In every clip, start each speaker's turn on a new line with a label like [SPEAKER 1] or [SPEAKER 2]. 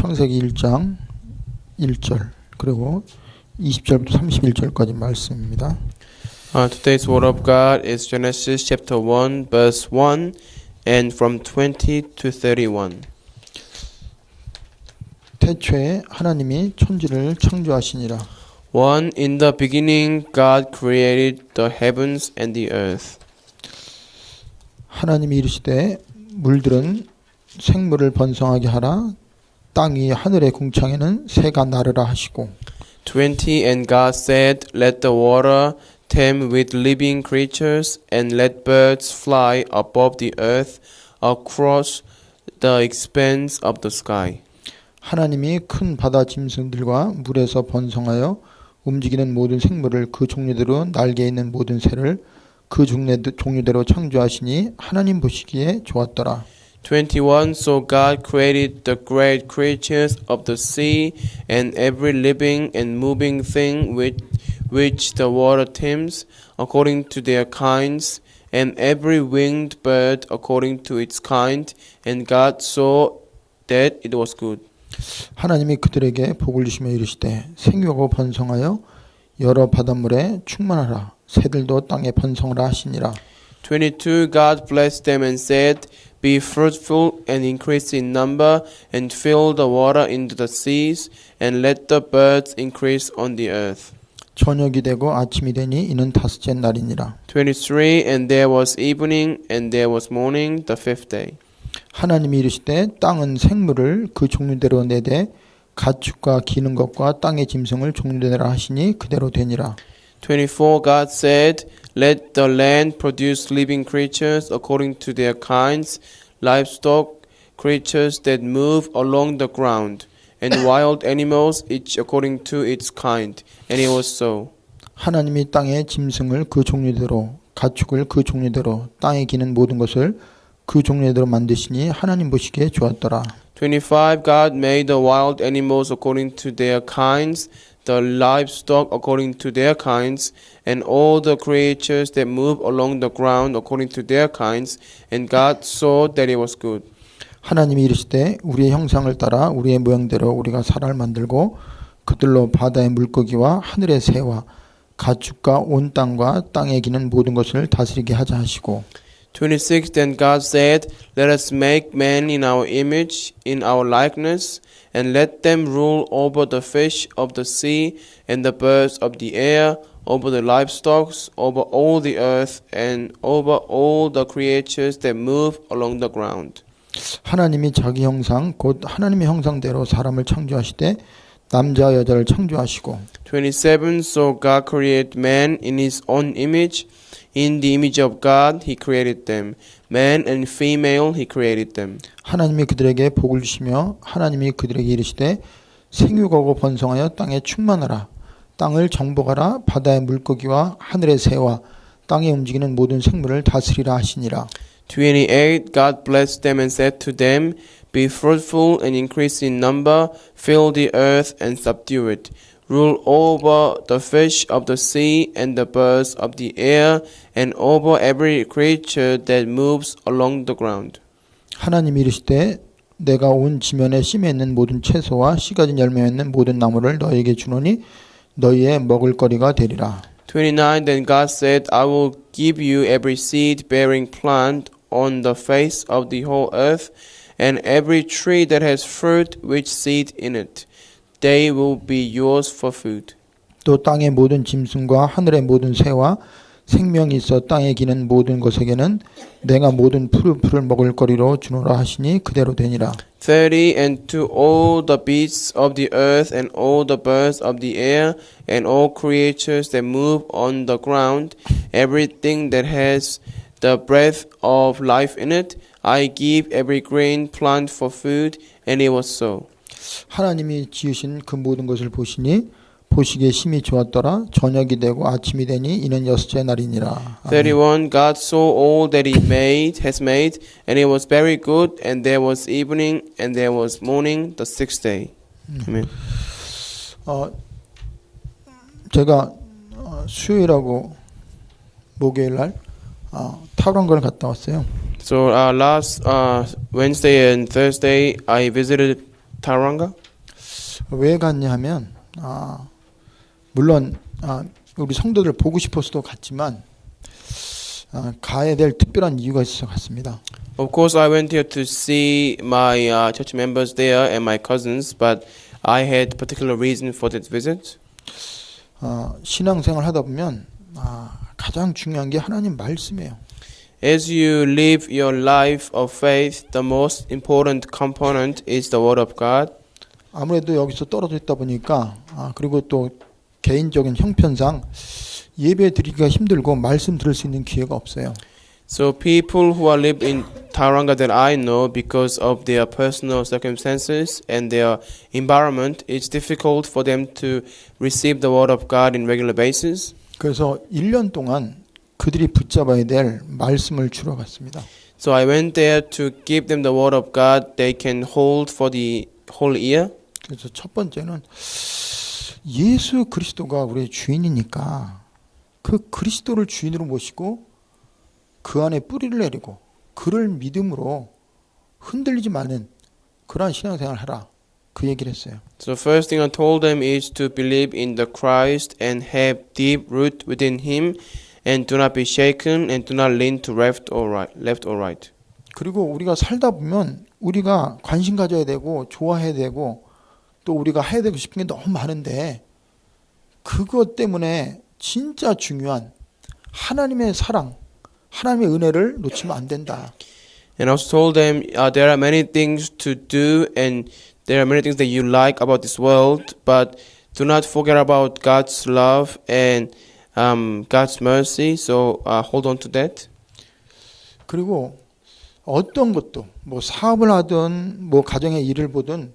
[SPEAKER 1] 창세기 1장 1절 그리고 20절부터 31절까지 말씀입니다.
[SPEAKER 2] Today's word of God is Genesis chapter 1 verse 1 and from 20 to 31.
[SPEAKER 1] 태초에 하나님이 천지를 창조하시니라.
[SPEAKER 2] 1. In the beginning God created the heavens and the earth.
[SPEAKER 1] 하나님이 이르시되 물들은 생물을 번성하게 하라. 땅 위 하늘의 궁창에는 새가 나르라 하시고.
[SPEAKER 2] 20. And God said, Let the water teem with living creatures, and let birds fly above the earth across the expanse of the sky.
[SPEAKER 1] 하나님이 큰 바다 짐승들과 물에서 번성하여 움직이는 모든 생물을 그 종류대로 날개 있는 모든 새를 그 종류대로 창조하시니 하나님 보시기에 좋았더라.
[SPEAKER 2] 21. So God created the great creatures of the sea and every living and moving thing with which the water teems, according to their kinds, and every winged bird according to its kind. And God saw that it was good.
[SPEAKER 1] 하나님이 그들에게 복을 주시며 이르시되 생육하고 번성하여 여러 바닷물에 충만하라. 새들도 땅에 번성하라 하시니라.
[SPEAKER 2] 22. God blessed them and said, Be fruitful and increase in number, and fill the water into the seas, and let the birds increase on the earth.
[SPEAKER 1] 저녁이 되고 아침이 되니 이는 다섯째 날이니라.
[SPEAKER 2] 23. And there was evening, and there was morning, the fifth day.
[SPEAKER 1] 하나님이 이르시되 땅은 생물을 그 종류대로 내되 가축과 기는 것과 땅의 짐승을 종류대로 하시니 그대로 되니라.
[SPEAKER 2] 24. God said, Let the land produce living creatures according to their kinds, livestock, creatures that move along the ground, and wild animals, each according to its kind. And it was so.
[SPEAKER 1] 하나님이 땅의 짐승을 그 종류대로 가축을 그 종류대로 땅에 기는 모든 것을 그 종류대로 만드시니 하나님 보시기에 좋았더라.
[SPEAKER 2] 25. God made the wild animals according to their kinds, the livestock according to their kinds, and all the creatures that move along the ground according to their kinds. And God saw that it was good.
[SPEAKER 1] 하나님이 이르시되 우리의 형상을 따라 우리의 모양대로 우리가 사람을 만들고 그들로 바다의 물고기와 하늘의 새와 가축과 온 땅과 땅에 기는 모든 것을 다스리게 하자 하시고.
[SPEAKER 2] 26. Then God said, Let us make man in our image, in our likeness, and let them rule over the fish of the sea, and the birds of the air, over the livestock, over all the earth, and over all the creatures that move along the ground.
[SPEAKER 1] 하나님이 자기 형상 곧 하나님의 형상대로 사람을 창조하시되 남자와 여자를 창조하시고.
[SPEAKER 2] 27. So God created man in his own image. In the image of God he created them. Man and female he created them.
[SPEAKER 1] 하나님이 그들에게 복을 주시며 하나님이 그들에게 이르시되 생육하고 번성하여 땅에 충만하라. 땅을 정복하라. 바다의 물고기와 하늘의 새와 땅에 움직이는 모든 생물을 다스리라 하시니라.
[SPEAKER 2] 28. God blessed them and said to them, Be fruitful and increase in number, fill the earth and subdue it. Rule over the fish of the sea and the birds of the air and over every creature that moves along the ground.
[SPEAKER 1] 하나님이 이르시되 내가 온 지면에 심에 있는 모든 채소와 씨 가진 열매 맺는 모든 나무를 너희에게 주노니 너희의 먹을거리가 되리라.
[SPEAKER 2] 29. Then God said, I will give you every seed-bearing plant on the face of the whole earth, and every tree that has fruit with seed in it. They will be yours for food.
[SPEAKER 1] 또 땅의 모든 짐승과 하늘의 모든 새와 생명이 있어 땅에 기는 모든 것에게는 내가 모든 풀을 먹을 거리로 주노라 하시니 그대로 되니라.
[SPEAKER 2] 30. And to all the beasts of the earth and all the birds of the air and all creatures that move on the ground, everything that has the breath of life in it, I give every green plant for food. And it was so.
[SPEAKER 1] 하나님이 지으신 그 모든 것을 보시니 보시기에 심히 좋았더라. 저녁이 되고 아침이 되니 이는 여섯째 날이니라.
[SPEAKER 2] 31. God saw all that he has made, and it was very good. And there was evening, and there was morning, the sixth day. Amen.
[SPEAKER 1] 제가 수요일하고 목요일 날 탑런걸 갔다 왔어요.
[SPEAKER 2] So last Wednesday and Thursday, I visited Tauranga?
[SPEAKER 1] 왜 갔냐 하면 물론 우리 성도들 보고 싶어서도 갔지만 가야 될 특별한 이유가 있어서 갔습니다.
[SPEAKER 2] Of course, I went here to see my church members there and my cousins, but I had particular reason for that visit.
[SPEAKER 1] 신앙생활 하다 보면 가장 중요한 게 하나님 말씀이에요.
[SPEAKER 2] As you live your life of faith, the most important component is the Word of God.
[SPEAKER 1] 아무래도 여기서 떨어져 있다 보니까 그리고 또 개인적인 형편상 예배 드리기가 힘들고 말씀 들을 수 있는 기회가 없어요.
[SPEAKER 2] So people who are live in Tauranga that I know, because of their personal circumstances and their environment, it's difficult for them to receive the Word of God in regular basis.
[SPEAKER 1] 그래서 1년 동안 그들이 붙잡아야 될 말씀을 주러 갔습니다.
[SPEAKER 2] So I went there to give them the Word of God they can hold for the whole year.
[SPEAKER 1] 그래서 첫 번째는 예수 그리스도가 우리의 주인이니까 그 그리스도를 주인으로 모시고 그 안에 뿌리를 내리고 그를 믿음으로 흔들리지 않는 그러한 신앙생활을 하라. 그 얘기를 했어요.
[SPEAKER 2] So first thing I told them is to believe in the Christ and have deep root within Him, and do not be shaken and do not lean to left or right.
[SPEAKER 1] 그리고 우리가 살다 보면 우리가 관심 가져야 되고 좋아해야 되고 또 우리가 해야 되고 싶은 게 너무 많은데 그것 때문에 진짜 중요한 하나님의 사랑, 하나님의 은혜를 놓치면 안 된다.
[SPEAKER 2] And I also told them there are many things to do and there are many things that you like about this world, but do not forget about God's love and God's mercy. So hold on to that.
[SPEAKER 1] 그리고 어떤 것도 뭐 사업을 하든 뭐 가정의 일을 보든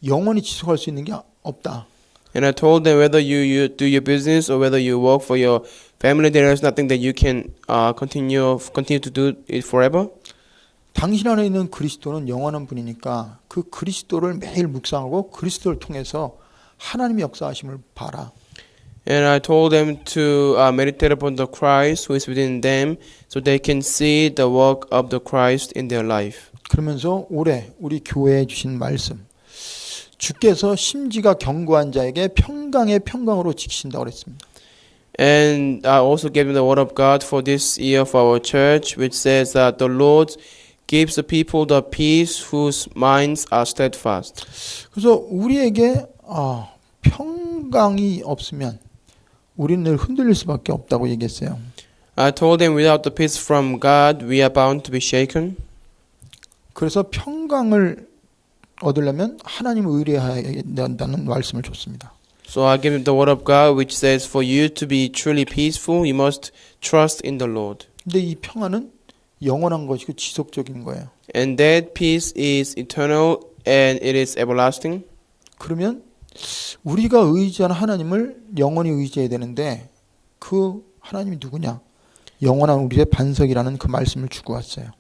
[SPEAKER 1] 영원히 지속할 수 있는 게 없다.
[SPEAKER 2] And I told them whether you do your business or whether you work for your family, there is nothing that you can continue to do it forever.
[SPEAKER 1] 당신 안에 있는 그리스도는 영원한 분이니까 그 그리스도를 매일 묵상하고 그리스도를 통해서 하나님의 역사하심을 봐라.
[SPEAKER 2] And I told them to meditate upon the Christ who is within them, so they can see the work of the Christ in their life.
[SPEAKER 1] 그러면서 올해 우리 교회에 주신 말씀, 주께서 심지가 견고한 자에게 평강의 평강으로 지키신다고 그랬습니다.
[SPEAKER 2] And I also gave them the word of God for this year for our church, which says that the Lord gives the people the peace whose minds are steadfast.
[SPEAKER 1] 그래서 우리에게 평강이 없으면 우리는 늘 흔들릴 수밖에 없다고 얘기했어요.
[SPEAKER 2] I told them without the peace from God, we are bound to be shaken.
[SPEAKER 1] 그래서 평강을 얻으려면 하나님을 의뢰해야 된다는 말씀을 줬습니다.
[SPEAKER 2] So I gave them the word of God, which says, for you to be truly peaceful, you must trust in the Lord.
[SPEAKER 1] 근데 이 평안은 영원한 것이고 지속적인 거예요.
[SPEAKER 2] And that peace is eternal and it is everlasting.
[SPEAKER 1] 그러면 우리가 의지하는 하나님을 영원히 의지해야 되는데 그 하나님이 누구냐? 영원한 우리의 반석이라는 그 말씀을 주고 왔어요.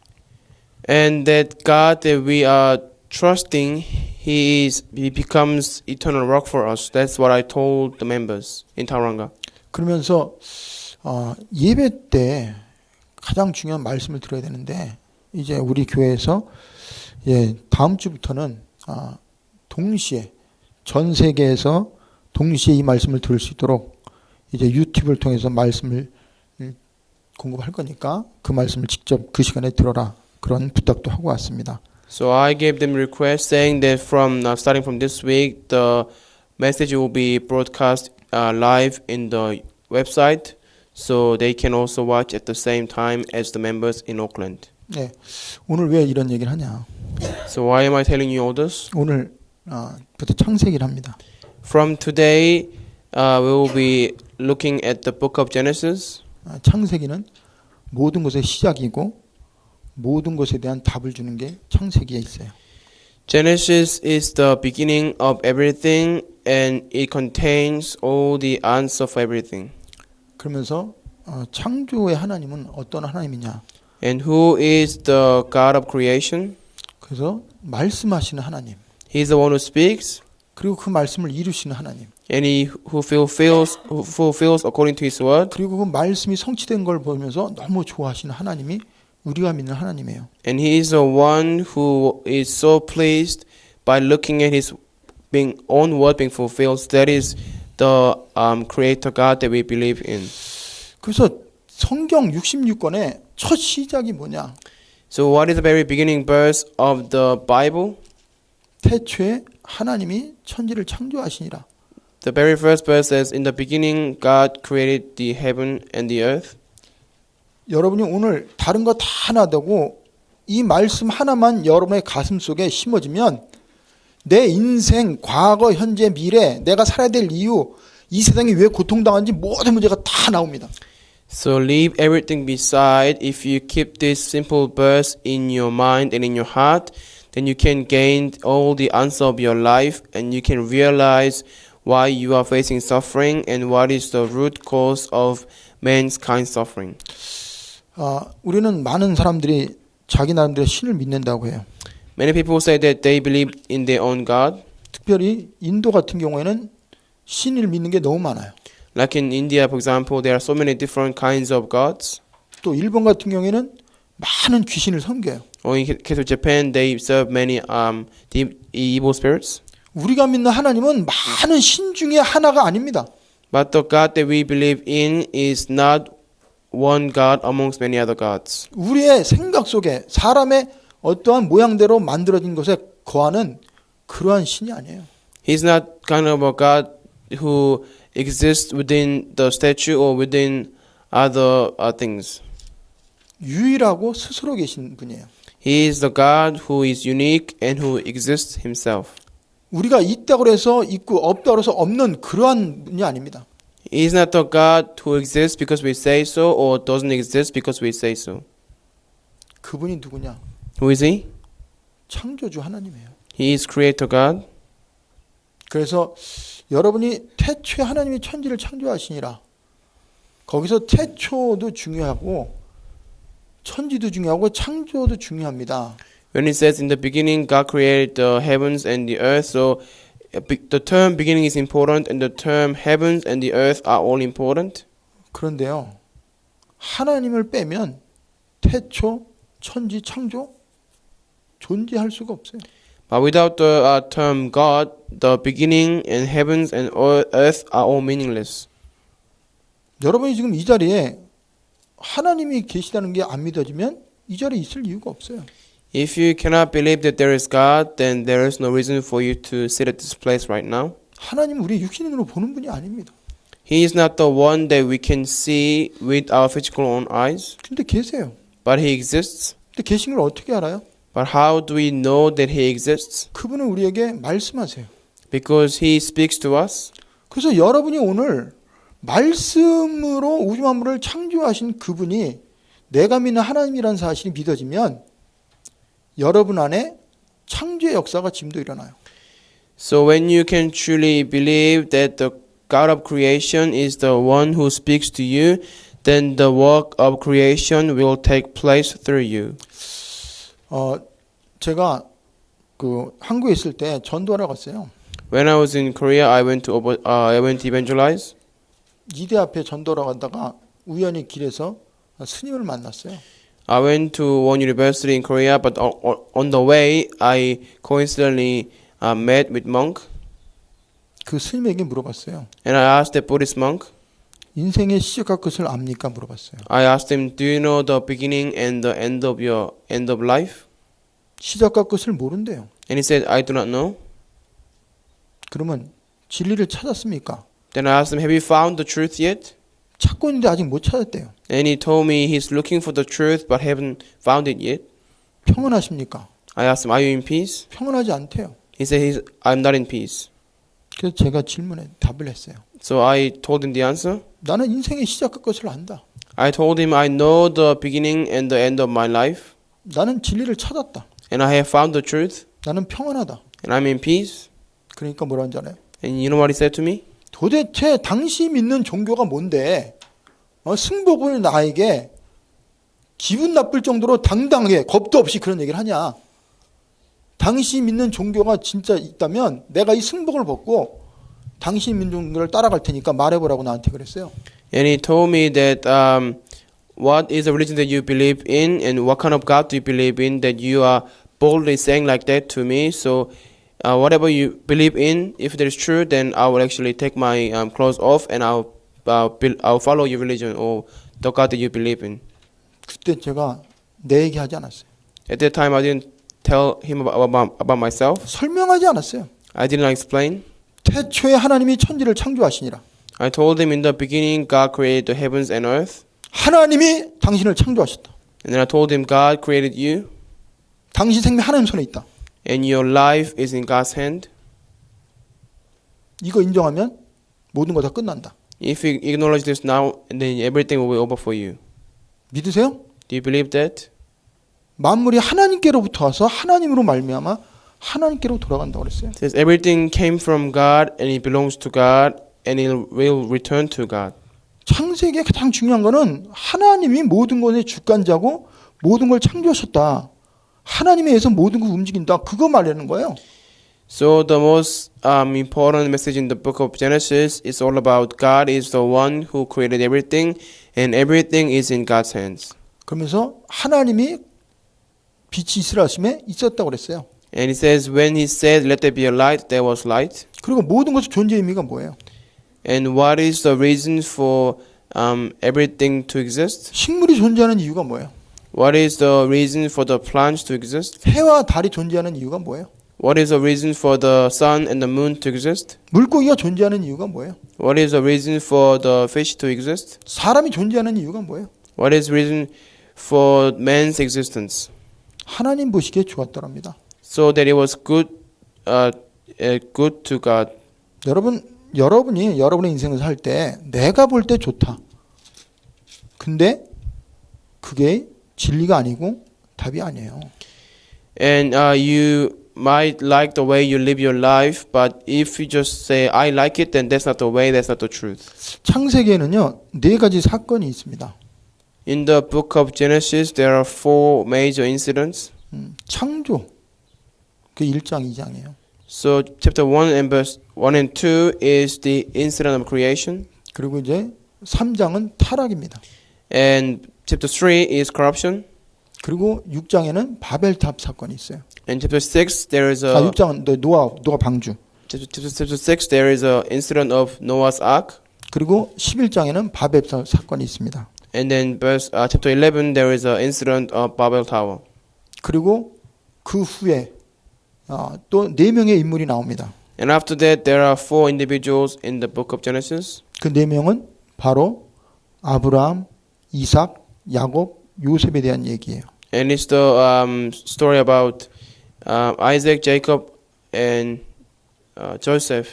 [SPEAKER 2] And that God that we are trusting, He becomes eternal rock for us. That's what I told the members in Tauranga.
[SPEAKER 1] 그러면서 예배 때 가장 중요한 말씀을 들어야 되는데 이제 우리 교회에서 다음 주부터는 동시에 전 세계에서 동시에 이 말씀을 들을 수 있도록 이제 유튜브를 통해서 말씀을 공급할 거니까 그 말씀을 직접 그 시간에 들어라 그런 부탁도 하고 왔습니다.
[SPEAKER 2] So I gave them request saying that starting from this week, the message will be broadcast live in the website, so they can also watch at the same time as the members in Auckland.
[SPEAKER 1] 네, 오늘 왜 이런 얘기를 하냐?
[SPEAKER 2] So why am I telling you all this?
[SPEAKER 1] 오늘부터 창세기를 합니다.
[SPEAKER 2] From today, we will be looking at the book of Genesis.
[SPEAKER 1] 창세기는 모든 것의 시작이고 모든 것에 대한 답을 주는 게 창세기에 있어요.
[SPEAKER 2] Genesis is the beginning of everything and it contains all the answer for everything.
[SPEAKER 1] 그러면서 창조의 하나님은 어떤 하나님이냐?
[SPEAKER 2] And who is the God of creation?
[SPEAKER 1] 그래서 말씀하시는 하나님.
[SPEAKER 2] He's the one who speaks.
[SPEAKER 1] 그리고 그 말씀을 이루시는 하나님.
[SPEAKER 2] And he who fulfills according to his word.
[SPEAKER 1] 그리고 그 말씀이 성취된 걸 보면서 너무 좋아하시는 하나님이 우리가 믿는 하나님이에요.
[SPEAKER 2] And he is the one who is so pleased by looking at His being own word being fulfilled. That is the Creator God that we believe in.
[SPEAKER 1] 그래서 성경 66권의 첫 시작이 뭐냐?
[SPEAKER 2] So what is the very beginning verse of the Bible?
[SPEAKER 1] 태초에 하나님이 천지를 창조하시니라.
[SPEAKER 2] The very first verse says, "In the beginning, God created the heaven and the earth."
[SPEAKER 1] 여러분이 오늘 다른 거 다 놔두고 이 말씀 하나만 여러분의 가슴 속에 심어지면 내 인생, 과거, 현재, 미래, 내가 살아야 될 이유, 이 세상이 왜 고통당하는지 모든 문제가 다 나옵니다.
[SPEAKER 2] So leave everything beside. If you keep this simple verse in your mind and in your heart, then you can gain all the answer of your life, and you can realize why you are facing suffering and what is the root cause of mankind suffering.
[SPEAKER 1] 우리는 많은 사람들이 자기 나름대로 신을 믿는다고 해요.
[SPEAKER 2] Many people say that they believe in their own God.
[SPEAKER 1] 특별히 인도 같은 경우에는 신을 믿는 게 너무 많아요.
[SPEAKER 2] Like in India, for example, there are so many different kinds of gods.
[SPEAKER 1] 또 일본 같은 경우에는 많은 귀신을 섬겨요.
[SPEAKER 2] Or in case of Japan, they serve many evil spirits.
[SPEAKER 1] 우리가 믿는 하나님은 많은 신 중에 하나가 아닙니다.
[SPEAKER 2] But the God that we believe in is not one God amongst many other gods.
[SPEAKER 1] 우리의 생각 속에 사람의 어떠한 모양대로 만들어진 것에 거하는 그러한 신이 아니에요.
[SPEAKER 2] He's not kind of a God who exists within the statue or within other things.
[SPEAKER 1] 유일하고 스스로 계신 분이에요.
[SPEAKER 2] He is the God who is unique and who exists himself.
[SPEAKER 1] 우리가 있다고 해서 있고 없다고 해서 없는 그러한 분이 아닙니다.
[SPEAKER 2] He is not the God who exists because we say so or doesn't exist because we say so.
[SPEAKER 1] 그분이 누구냐?
[SPEAKER 2] Who is he?
[SPEAKER 1] 창조주 하나님이에요.
[SPEAKER 2] He is creator God.
[SPEAKER 1] 그래서 여러분이 태초에 하나님이 천지를 창조하시니라. 거기서 태초도 중요하고 천지도 중요하고 창조도 중요합니다.
[SPEAKER 2] When it says in the beginning God created the heavens and the earth, so the term beginning is important and the term heavens and the earth are all important.
[SPEAKER 1] 그런데요. 하나님을 빼면 태초, 천지, 창조 존재할 수가 없어요.
[SPEAKER 2] But without the term God, the beginning and heavens and earth are all meaningless.
[SPEAKER 1] 여러분이 지금 이 자리에 하나님이 계시다는 게 안 믿어지면 이 자리에 있을 이유가 없어요.
[SPEAKER 2] If you cannot believe that there is God, then there is no reason for you to sit at this place right now.
[SPEAKER 1] 하나님은 우리 육신의 눈으로 보는 분이 아닙니다.
[SPEAKER 2] He is not the one that we can see with our physical own eyes,
[SPEAKER 1] 근데 계세요.
[SPEAKER 2] but He exists.
[SPEAKER 1] 근데 계신 걸 어떻게 알아요?
[SPEAKER 2] But how do we know that He exists?
[SPEAKER 1] 그분은 우리에게 말씀하세요.
[SPEAKER 2] Because He speaks to us.
[SPEAKER 1] 그래서 여러분이 오늘 말씀으로 우주 만물을 창조하신 그분이 내가 믿는 하나님이라는 사실이 믿어지면 여러분 안에 창조의 역사가 지금도 일어나요.
[SPEAKER 2] So when you can truly believe that the God of creation is the one who speaks to you, then the work of creation will take place through you.
[SPEAKER 1] 제가 한국에 있을 때 전도하러 갔어요.
[SPEAKER 2] When I was in Korea, I went to evangelize.
[SPEAKER 1] 이대 앞에 전도하러 가다가 우연히 길에서 스님을 만났어요.
[SPEAKER 2] I went to one university in Korea, but on the way, I coincidentally met with monk.
[SPEAKER 1] 그 스님에게 물어봤어요.
[SPEAKER 2] And I asked the Buddhist monk.
[SPEAKER 1] 인생의 시작과 끝을 압니까? 물어봤어요.
[SPEAKER 2] I asked him, "Do you know the beginning and the end of your end of life?"
[SPEAKER 1] 시작과 끝을 모른대요.
[SPEAKER 2] And he said, "I do not know."
[SPEAKER 1] 그러면 진리를 찾았습니까?
[SPEAKER 2] Then I asked him, "Have you found the truth yet?"
[SPEAKER 1] 찾고 있는데 아직 못 찾았대요.
[SPEAKER 2] And he told me he's looking for the truth but haven't found it yet.
[SPEAKER 1] 평안하십니까?
[SPEAKER 2] I asked him, "Are you in peace?"
[SPEAKER 1] 평안하지 않대요.
[SPEAKER 2] He said, "I'm not in peace."
[SPEAKER 1] 그래서 제가 질문에 답을 했어요.
[SPEAKER 2] So I told him the answer.
[SPEAKER 1] 나는 인생의 시작과 끝을 안다.
[SPEAKER 2] I told him I know the beginning and the end of my life,
[SPEAKER 1] 나는 진리를 찾았다.
[SPEAKER 2] and I have found the truth,
[SPEAKER 1] 나는 평안하다.
[SPEAKER 2] and I'm in peace.
[SPEAKER 1] 그러니까 뭐라는 줄 알아요?
[SPEAKER 2] And you know what he said to me?
[SPEAKER 1] 도대체 당시 믿는 종교가 뭔데 승복을 나에게 기분 나쁠 정도로 당당하게 겁도 없이 그런 얘기를 하냐. 당시 믿는 종교가 진짜 있다면 내가 이 승복을 벗고 당신 믿는 종교를 따라갈 테니까 말해보라고 나한테 그랬어요.
[SPEAKER 2] And he told me that what is the religion that you believe in and what kind of God do you believe in that you are boldly saying like that to me. So whatever you believe in, if that is true, then I will actually take my clothes off and I'll follow your religion or the God that you believe in.
[SPEAKER 1] 그때 제가 내 얘기하지 않았어요.
[SPEAKER 2] At that time, I didn't tell him about myself.
[SPEAKER 1] 설명하지 않았어요.
[SPEAKER 2] I didn't explain.
[SPEAKER 1] 태초에 하나님이 천지를 창조하시니라.
[SPEAKER 2] I told him in the beginning, God created the heavens and earth.
[SPEAKER 1] 하나님이 당신을 창조하셨다.
[SPEAKER 2] And then I told him, God created you,
[SPEAKER 1] 당신 생명 하나님 손에 있다.
[SPEAKER 2] and your life is in God's hand.
[SPEAKER 1] 이거 인정하면 모든 거 다 끝난다.
[SPEAKER 2] If you acknowledge this now, then everything will be over for you.
[SPEAKER 1] 믿으세요?
[SPEAKER 2] Do you believe that?
[SPEAKER 1] 만물이 하나님께로부터 와서 하나님으로 말미암아 하나님께로 돌아간다고 그랬어요.
[SPEAKER 2] It says everything came from God and it belongs to God and it will return to God.
[SPEAKER 1] 창세기의 가장 중요한 거는 하나님이 모든 것의 주관자고 모든 걸 창조하셨다. 하나님에 의해서 모든 걸 움직인다. 그거 말하는 거예요.
[SPEAKER 2] So the most important message in the book of Genesis is all about God is the one who created everything and everything is in God's hands.
[SPEAKER 1] 그러면서 하나님이 빛이 있으라 하심에 있었다고 그랬어요.
[SPEAKER 2] And it says when he said let there be a light, there was light.
[SPEAKER 1] 그리고 모든 것의 존재 의미가 뭐예요?
[SPEAKER 2] And what is the reason for everything to exist?
[SPEAKER 1] 식물이 존재하는 이유가 뭐예요?
[SPEAKER 2] What is the reason for the plants to exist?
[SPEAKER 1] 해와 달이 존재하는 이유가 뭐예요?
[SPEAKER 2] What is the reason for the sun and the moon to exist?
[SPEAKER 1] 물고기가 존재하는 이유가 뭐예요?
[SPEAKER 2] What is the reason for the fish to exist?
[SPEAKER 1] 사람이 존재하는 이유가 뭐예요?
[SPEAKER 2] What is the reason for man's existence?
[SPEAKER 1] 하나님 보시기에 좋았더랍니다.
[SPEAKER 2] So that it was good to God.
[SPEAKER 1] 여러분이 여러분의 인생을 살 때 내가 볼 때 좋다. 근데 그게 진리가 아니고 답이 아니에요.
[SPEAKER 2] And you might like the way you live your life, but if you just say I like it, then that's not the way, that's not the truth.
[SPEAKER 1] 창세기에는요 4가지 사건이 있습니다.
[SPEAKER 2] In the book of Genesis, there are 4 major incidents.
[SPEAKER 1] 창조 그 1장 2장이에요.
[SPEAKER 2] So chapter 1 and verse 1 and 2 is the incident of creation.
[SPEAKER 1] 그리고 이제 3장은 타락입니다.
[SPEAKER 2] And chapter 3 is corruption.
[SPEAKER 1] 그리고 6장에는 바벨탑 사건이 있어요.
[SPEAKER 2] And chapter 6 there is a
[SPEAKER 1] 6장은 노아 방주.
[SPEAKER 2] chapter 6 there is a incident of Noah's ark.
[SPEAKER 1] 그리고 11장에는 바벨탑 사건이 있습니다.
[SPEAKER 2] And then chapter 11 there is a incident of Babel Tower.
[SPEAKER 1] 그리고 그 후에 또 4명의 인물이 나옵니다.
[SPEAKER 2] And after that there are 4 individuals in the book of Genesis.
[SPEAKER 1] 그 4명은 바로 아브라함, 이삭, 야곱, 요셉에 대한 얘기예요.
[SPEAKER 2] And it's the story about Isaac, Jacob, and Joseph.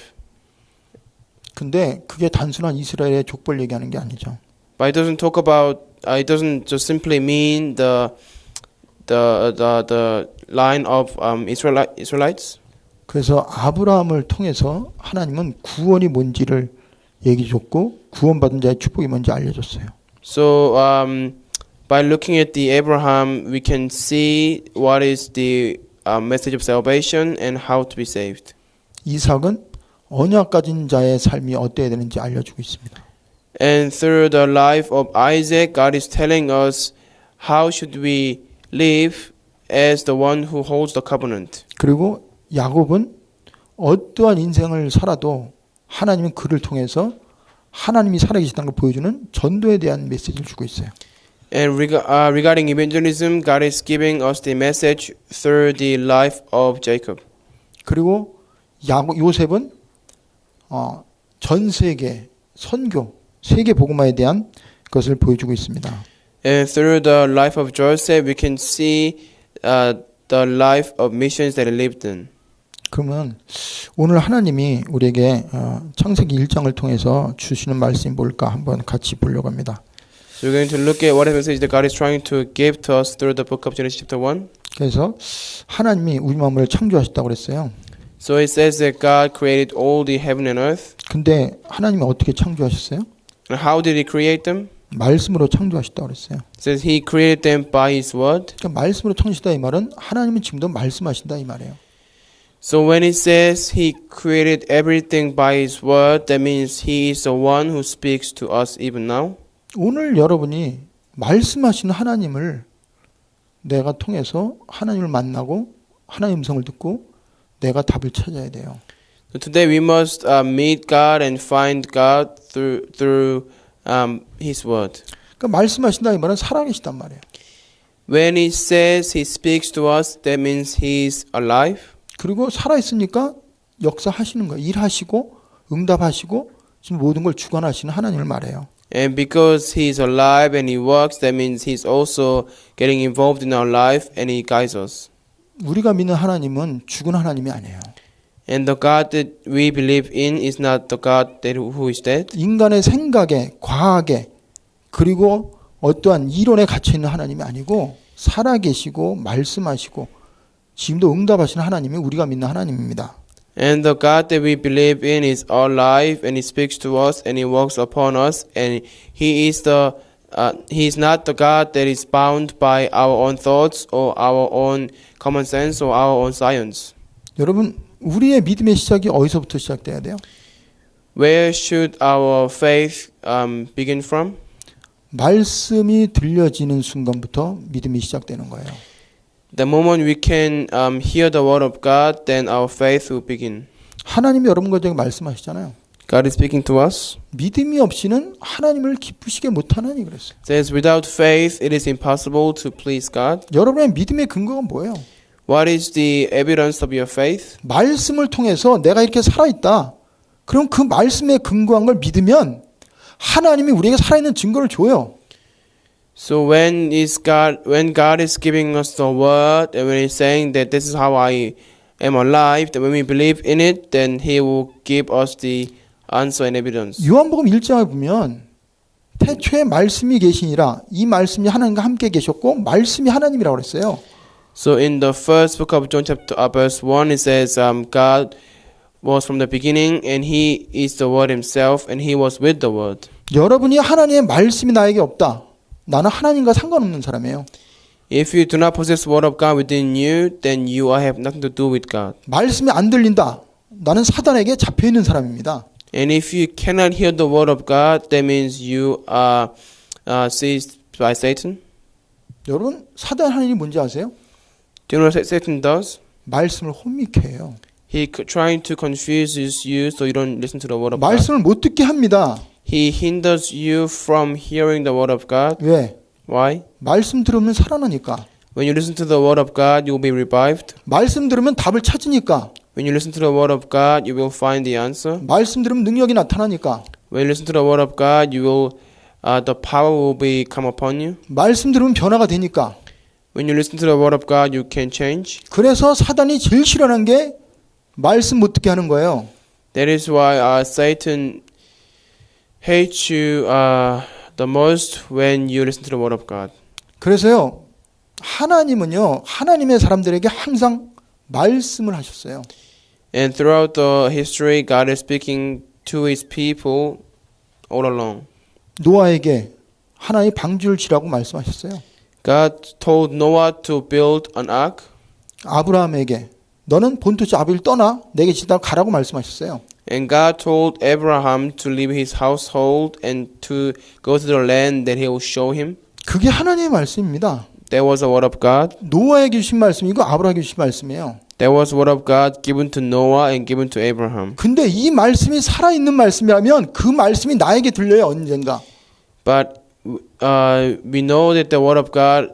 [SPEAKER 1] 근데 그게 단순한 이스라엘의 족벌 얘기하는 게 아니죠.
[SPEAKER 2] But it doesn't talk about. It doesn't just simply mean the line of Israelites.
[SPEAKER 1] 그래서 아브라함을 통해서 하나님은 구원이 뭔지를 얘기해 줬고 구원받은 자의 축복이 뭔지 알려줬어요.
[SPEAKER 2] So by looking at the Abraham, we can see what is the message of salvation and how to be saved.
[SPEAKER 1] 이삭은 언약 가진 자의 삶이 어때야 되는지 알려주고 있습니다.
[SPEAKER 2] And through the life of Isaac, God is telling us how should we live as the one who holds the covenant.
[SPEAKER 1] 그리고 야곱은 어떠한 인생을 살아도 하나님은 그를 통해서 하나님이 살아계시다는 걸 보여주는 전도에 대한 메시지를 주고 있어요.
[SPEAKER 2] And regarding evangelism, God is giving us the message through the life of Jacob.
[SPEAKER 1] 그리고 요셉은 전 세계 선교, 세계 복음화에 대한 것을 보여주고 있습니다.
[SPEAKER 2] And through the life of Joseph, we can see the life of missions that he lived in.
[SPEAKER 1] 그러면 오늘 하나님이 우리에게 창세기 1장을 통해서 주시는 말씀이 뭘까 한번 같이 보려고 합니다.
[SPEAKER 2] So we're going to look at what message that God is trying to give to us through the book of Genesis chapter 1.
[SPEAKER 1] 그래서 하나님이 우리 만물을 창조하셨다고 그랬어요.
[SPEAKER 2] So it says that God created all the heaven and earth.
[SPEAKER 1] 근데 하나님이 어떻게 창조하셨어요?
[SPEAKER 2] And how did he create them?
[SPEAKER 1] 말씀으로 창조하셨다고 그랬어요.
[SPEAKER 2] It says he created them by his word.
[SPEAKER 1] 그러니까 말씀으로 창조하셨다 이 말은 하나님은 지금도 말씀하신다 이 말이에요.
[SPEAKER 2] So when it says he created everything by his word, that means he is the one who speaks to us even now.
[SPEAKER 1] 오늘 여러분이 말씀하시는 하나님을 내가 통해서 하나님을 만나고 하나님의 음성을 듣고 내가 답을 찾아야 돼요.
[SPEAKER 2] So today we must meet God and find God through His Word.
[SPEAKER 1] 그러니까 말씀하신다 이 말은 살아계시단 말이에요.
[SPEAKER 2] When He says He speaks to us, that means He's alive.
[SPEAKER 1] 그리고 살아있으니까 역사하시는 거예요. 일하시고 응답하시고 지금 모든 걸 주관하시는 하나님을 말해요.
[SPEAKER 2] And because He's alive and He works, that means He's also getting involved in our life and He guides us.
[SPEAKER 1] 우리가 믿는 하나님은 죽은 하나님이 아니에요.
[SPEAKER 2] And the God that we believe in is not the God that who is dead.
[SPEAKER 1] 인간의 생각에, 과학에, 그리고 어떠한 이론에 갇혀있는 하나님이 아니고 살아계시고 말씀하시고 지금도 응답하시는 하나님이 우리가 믿는 하나님입니다.
[SPEAKER 2] And the God that we believe in is alive and He speaks to us and He works upon us and He is not the God that is bound by our own thoughts or our own common sense or our own science.
[SPEAKER 1] 여러분, 우리의 믿음의 시작이 어디서부터 시작돼야 돼요?
[SPEAKER 2] Where should our faith begin from?
[SPEAKER 1] 말씀이 들려지는 순간부터 믿음이 시작되는 거예요.
[SPEAKER 2] The moment we can hear the word of God, then our faith will begin.
[SPEAKER 1] 하나님이 여러분과 저에게 말씀하시잖아요.
[SPEAKER 2] God is speaking to us.
[SPEAKER 1] 믿음이 없이는 하나님을 기쁘시게 못하나니 그랬어요.
[SPEAKER 2] It says, without faith, it is impossible to please God.
[SPEAKER 1] 여러분의 믿음의 근거가 뭐예요?
[SPEAKER 2] What is the evidence of your faith?
[SPEAKER 1] 말씀을 통해서 내가 이렇게 살아있다. 그럼 그 말씀에 근거한 걸 믿으면 하나님이 우리에게 살아있는 증거를 줘요.
[SPEAKER 2] So when God is giving us the word and when He's saying that this is how I am alive, that when we believe in it, then He will give us the answer and evidence.
[SPEAKER 1] 요한복음 1장에 보면 태초에 말씀이 계시니라 이 말씀이 하나님과 함께 계셨고 말씀이 하나님이라고 그랬어요.
[SPEAKER 2] So in the first book of John chapter verse 1 it says God was from the beginning and He is the Word Himself and He was with the Word.
[SPEAKER 1] 여러분이 하나님의 말씀이 나에게 없다. 나는 하나님과 상관없는 사람이에요.
[SPEAKER 2] If you do not possess the Word of God within you, then you have nothing to do with God.
[SPEAKER 1] 말씀이 안 들린다. 나는 사단에게 잡혀 있는 사람입니다.
[SPEAKER 2] And if you cannot hear the Word of God, that means you are seized by Satan.
[SPEAKER 1] 여러분 사단 하는 일이 뭔지 아세요?
[SPEAKER 2] Do you know what Satan does?
[SPEAKER 1] 말씀을 혼미케 해요.
[SPEAKER 2] He trying to confuse you so you don't listen to the Word of God.
[SPEAKER 1] 말씀을 못 듣게 합니다.
[SPEAKER 2] He hinders you from hearing the Word of God.
[SPEAKER 1] 왜?
[SPEAKER 2] Why?
[SPEAKER 1] 말씀 들으면 살아나니까.
[SPEAKER 2] When you listen to the Word of God, you will be revived.
[SPEAKER 1] 말씀 들으면 답을 찾으니까.
[SPEAKER 2] When you listen to the Word of God, you will find the answer.
[SPEAKER 1] 말씀 들으면 능력이 나타나니까.
[SPEAKER 2] When you listen to the Word of God, the power will come upon you.
[SPEAKER 1] 말씀 들으면 변화가 되니까.
[SPEAKER 2] When you listen to the Word of God, you can change.
[SPEAKER 1] 그래서 사단이 제일 싫어하는 게 말씀 못 듣게 하는 거예요.
[SPEAKER 2] That is why Satan hates you the most when you listen to the Word of God.
[SPEAKER 1] 그래서요, 하나님은요, 하나님의 사람들에게 항상 말씀을 하셨어요.
[SPEAKER 2] And throughout the history, God is speaking to His people all along.
[SPEAKER 1] 노아에게 하나님 방주를 지라고 말씀하셨어요.
[SPEAKER 2] God told Noah to build an ark.
[SPEAKER 1] 아브라함에게 너는 본토지 아비를 떠나 내게 지다 가라고 말씀하셨어요.
[SPEAKER 2] And God told Abraham to leave his household and to go to the land that He will show him.
[SPEAKER 1] 그게 하나님의 말씀입니다.
[SPEAKER 2] That was the word of God.
[SPEAKER 1] 노아에게 주신 말씀이고 아브라함에게 주신 말씀이에요.
[SPEAKER 2] That was the word of God given to Noah and given to Abraham.
[SPEAKER 1] 근데 이 말씀이 살아있는 말씀이라면 그 말씀이 나에게 들려요, 언젠가.
[SPEAKER 2] But we know that the word of God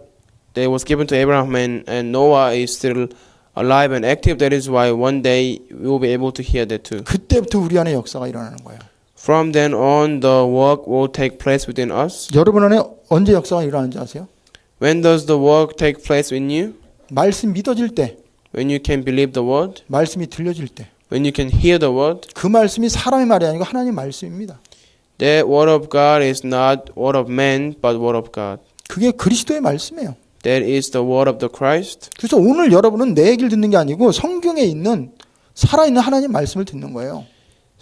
[SPEAKER 2] that was given to Abraham and Noah is still alive and active. That is why one day we will be able to hear that too.
[SPEAKER 1] 그때부터 우리 안에 역사가 일어나는 거예요.
[SPEAKER 2] From then on, the work will take place within us.
[SPEAKER 1] 여러분 안에 언제 역사가 일어나는지 아세요?
[SPEAKER 2] When does the work take place in you?
[SPEAKER 1] 말씀 믿어질 때,
[SPEAKER 2] When you can believe the word,
[SPEAKER 1] 말씀이 들려질 때.
[SPEAKER 2] when you can hear the word.
[SPEAKER 1] 그 말씀이 사람의 말이 아니고 하나님의 말씀입니다.
[SPEAKER 2] That word of God is not word of man, but word of God.
[SPEAKER 1] 그게 그리스도의 말씀이에요.
[SPEAKER 2] That is the word of the Christ.
[SPEAKER 1] 그래서 오늘 여러분은 내 얘기를 듣는 게 아니고 성경에 있는 살아있는 하나님 말씀을 듣는 거예요.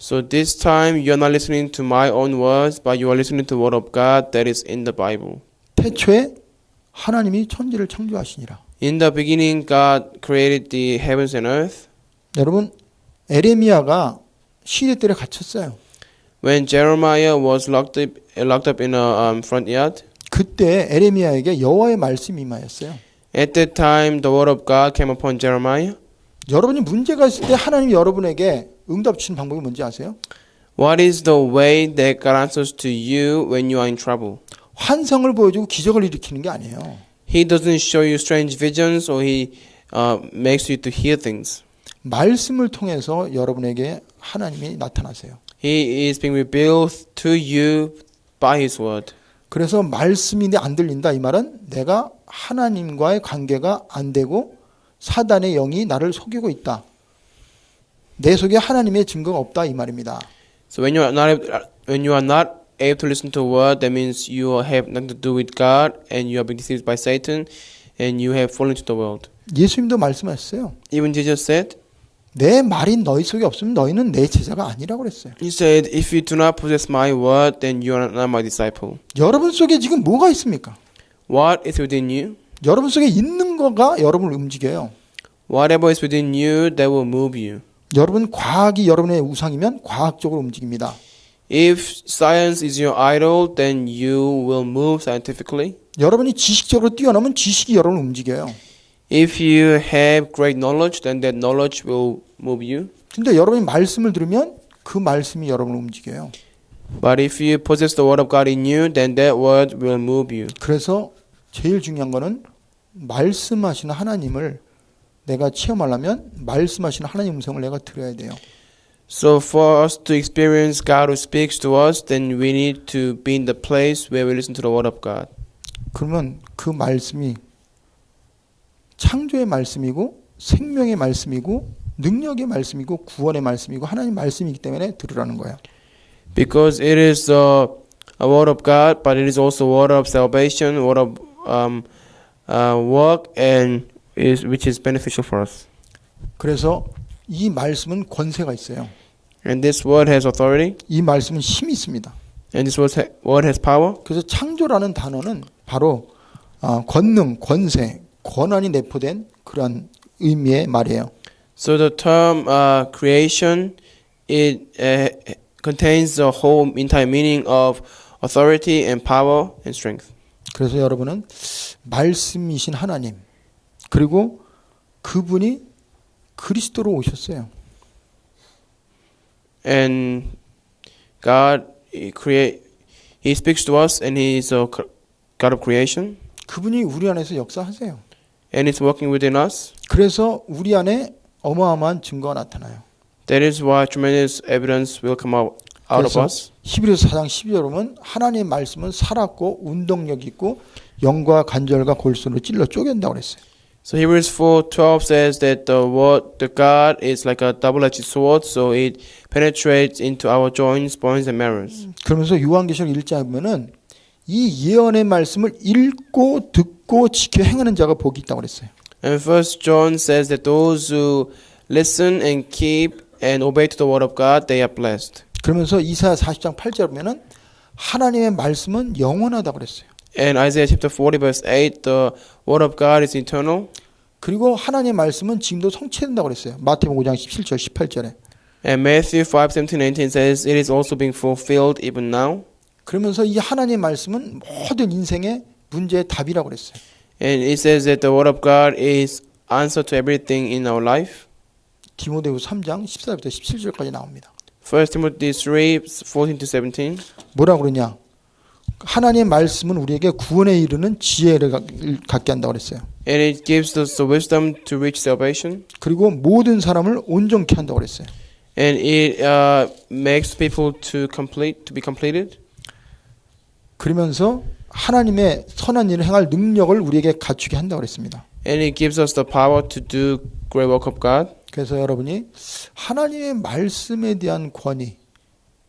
[SPEAKER 2] So this time you are not listening to my own words, but you are listening to the word of God that is in the Bible.
[SPEAKER 1] 태초에 하나님이 천지를 창조하시니라.
[SPEAKER 2] In the beginning, God created the heavens and earth.
[SPEAKER 1] 여러분, 에레미야가 시대들에 갇혔어요.
[SPEAKER 2] When Jeremiah was locked up in a front yard,
[SPEAKER 1] 그때 에레미야에게 여호와의 말씀이 임하였어요.
[SPEAKER 2] at that time the word of God came upon Jeremiah.
[SPEAKER 1] 여러분이 문제가 있을 때 하나님이 여러분에게 응답 주시는 방법이 뭔지 아세요?
[SPEAKER 2] What is the way that God answers to you when you are in trouble?
[SPEAKER 1] 환상을 보여주고 기적을 일으키는 게 아니에요.
[SPEAKER 2] He doesn't show you strange visions or he makes you to hear things.
[SPEAKER 1] 말씀을 통해서 여러분에게 하나님이 나타나세요.
[SPEAKER 2] He is being revealed to you by His word.
[SPEAKER 1] 그래서 말씀이 안 들린다 이 말은 내가 하나님과의 관계가 안 되고 사단의 영이 나를 속이고 있다. 내 속에 하나님의 증거가 없다 이 말입니다.
[SPEAKER 2] So when you are not able to listen to a word, that means you have nothing to do with God and you are being deceived by Satan and you have fallen into the world.
[SPEAKER 1] 예수님도 말씀하셨어요.
[SPEAKER 2] Even Jesus said,
[SPEAKER 1] 내 말이 너희 속에 없으면 너희는 내 제자가 아니라고 그랬어요.
[SPEAKER 2] He said, if you do not possess my word, then you are not my disciple.
[SPEAKER 1] 여러분 속에 지금 뭐가 있습니까?
[SPEAKER 2] What is within you?
[SPEAKER 1] 여러분 속에 있는 거가 여러분을 움직여요.
[SPEAKER 2] Whatever is within you, that will move you.
[SPEAKER 1] 여러분 과학이 여러분의 우상이면 과학적으로 움직입니다.
[SPEAKER 2] If science is your idol, then you will move scientifically.
[SPEAKER 1] 여러분이 지식적으로 뛰어나면 지식이 여러분을 움직여요.
[SPEAKER 2] If you have great knowledge, then that knowledge will move you.
[SPEAKER 1] 근데 여러분이 말씀을 들으면 그 말씀이 여러분을 움직여요.
[SPEAKER 2] But if you possess the word of God in you, then that word will move you.
[SPEAKER 1] 그래서 제일 중요한 거는 말씀하시는 하나님을 내가 체험하려면 말씀하시는 하나님 음성을 내가 들어야 돼요.
[SPEAKER 2] So for us to experience God who speaks to us, then we need to be in the place where we listen to the word of God.
[SPEAKER 1] 그러면 그 말씀이 창조의 말씀이고 생명의 말씀이고 능력의 말씀이고 구원의 말씀이고 하나님 말씀이기 때문에 들으라는 거예요.
[SPEAKER 2] Because it is a word of God, but it is also a word of salvation, a word of work, and which is beneficial for us.
[SPEAKER 1] 그래서 이 말씀은 권세가 있어요.
[SPEAKER 2] And this word has authority.
[SPEAKER 1] 이 말씀은 힘이 있습니다.
[SPEAKER 2] And this word has power.
[SPEAKER 1] 그래서 창조라는 단어는 바로 권능, 권세, 권한이 내포된 그런 의미의 말이에요.
[SPEAKER 2] So the term creation, it contains the whole entire meaning of authority and power and strength.
[SPEAKER 1] 그래서 여러분은 말씀이신 하나님 그리고 그분이 그리스도로 오셨어요.
[SPEAKER 2] And God He speaks to us, and He is a God of creation,
[SPEAKER 1] 그분이 우리 안에서 역사하세요.
[SPEAKER 2] and He's working within us.
[SPEAKER 1] 그래서 우리 안에 어마어마한 증거가 나타나요.
[SPEAKER 2] That is why tremendous evidence will come out of
[SPEAKER 1] 그래서
[SPEAKER 2] us.
[SPEAKER 1] 히브리서 4장 12절에 보면 하나님의 말씀은 살았고 운동력 있고 영과 관절과 골수로 찔러 쪼갠다고 그랬어요.
[SPEAKER 2] So Hebrews 4:12 says that the God is like a double-edged sword, so it penetrates into our joints, bones, and marrows.
[SPEAKER 1] 그러면서 요한계시록 1장에 보면은 이 예언의 말씀을 읽고 듣고 지켜 행하는 자가 복이 있다고 그랬어요.
[SPEAKER 2] And First John says that those who listen and keep and obey to the word of God, they are blessed.
[SPEAKER 1] 그러면서 이사야 40장 8절에 보면은 하나님의 말씀은 영원하다고 그랬어요.
[SPEAKER 2] And Isaiah chapter 40 verse 8, the word of God is eternal.
[SPEAKER 1] 그리고 하나님의 말씀은 지금도 성취된다고 그랬어요. 마태복음 5장 17절 18절에.
[SPEAKER 2] And Matthew 5:17-18 says it is also being fulfilled even now.
[SPEAKER 1] 그러면서 이 하나님의 말씀은 모든 인생의 문제의 답이라고 그랬어요.
[SPEAKER 2] And it says that the word of God is answer to everything in our life.
[SPEAKER 1] 디모데후서 3장 14절부터 17절까지 나옵니다.
[SPEAKER 2] 1 Timothy 3:14-17.
[SPEAKER 1] 뭐라고 그러냐? 하나님의 말씀은 우리에게 구원에 이르는 지혜를 갖게 한다고 그랬어요.
[SPEAKER 2] And it gives us the wisdom to reach salvation.
[SPEAKER 1] 그리고 모든 사람을 온전케 한다고 그랬어요.
[SPEAKER 2] And it makes people to be completed.
[SPEAKER 1] 그러면서 하나님의 선한 일을 행할 능력을 우리에게 갖추게 한다고 그랬습니다.
[SPEAKER 2] And it gives us the power to do great work of God.
[SPEAKER 1] 그래서 여러분이 하나님의 말씀에 대한 권위